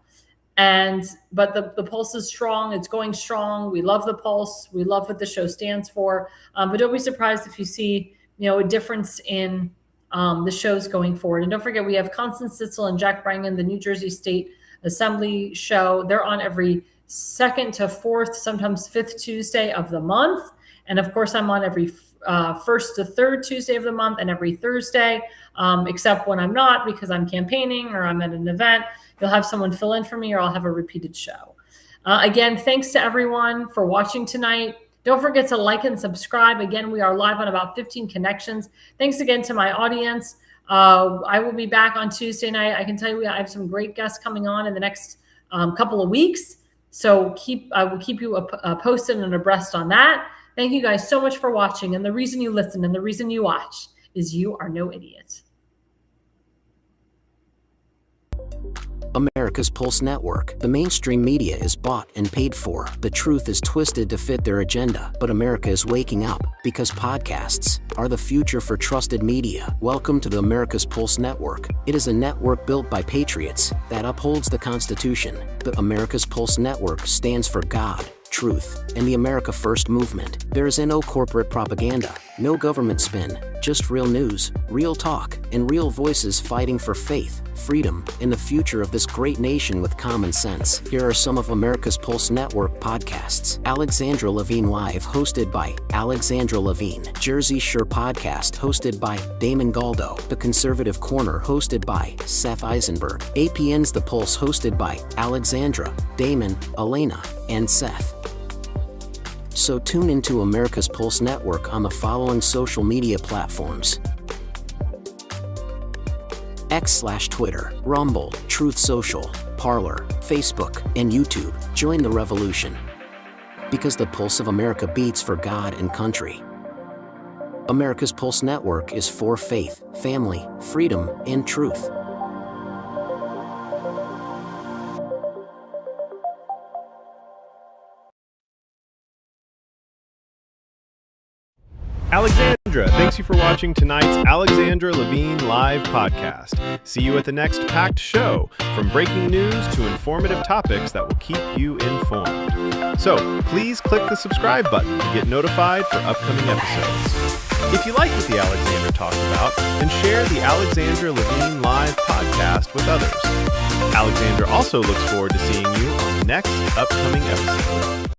But the Pulse is strong. It's going strong. We love the Pulse. We love what the show stands for. But don't be surprised if you see, a difference in the shows going forward. And don't forget, we have Constance Sitzel and Jack Brangan, the New Jersey State Assembly show. They're on every 2nd to 4th, sometimes 5th Tuesday of the month. And of course, I'm on every 1st to 3rd Tuesday of the month and every Thursday, except when I'm not, because I'm campaigning or I'm at an event. You'll have someone fill in for me, or I'll have a repeated show. Again, thanks to everyone for watching tonight. Don't forget to like and subscribe. Again, we are live on about 15 connections. Thanks again to my audience. I will be back on Tuesday night. I can tell you I have some great guests coming on in the next couple of weeks. So I will keep you posted and abreast on that. Thank you guys so much for watching. And the reason you listen and the reason you watch is you are no idiot. America's Pulse Network. The mainstream media is bought and paid for. The truth is twisted to fit their agenda, but America is waking up, because podcasts are the future for trusted media. Welcome to the America's Pulse Network. It is a network built by patriots that upholds the Constitution. The America's Pulse Network stands for God, truth, and the America First movement. There is no corporate propaganda, no government spin, just real news, real talk, and real voices fighting for faith, freedom, and the future of this great nation with common sense. Here are some of America's Pulse Network podcasts. Alexandra Levine Live, hosted by Alexandra Levine. Jersey Shore Podcast, hosted by Damon Galdo. The Conservative Corner, hosted by Seth Eisenberg. APN's The Pulse, hosted by Alexandra, Damon, Elena, and Seth. So tune into America's Pulse Network on the following social media platforms: X/Twitter, Rumble, Truth Social, Parler, Facebook, and YouTube. Join the revolution, because the pulse of America beats for God and country. America's Pulse Network is for faith, family, freedom, and truth. Alexandra, thanks you for watching tonight's Alexandra Levine Live podcast. See you at the next packed show, from breaking news to informative topics that will keep you informed. So please click the subscribe button to get notified for upcoming episodes. If you like what the Alexandra talked about, then share the Alexandra Levine Live podcast with others. Alexandra also looks forward to seeing you on the next upcoming episode.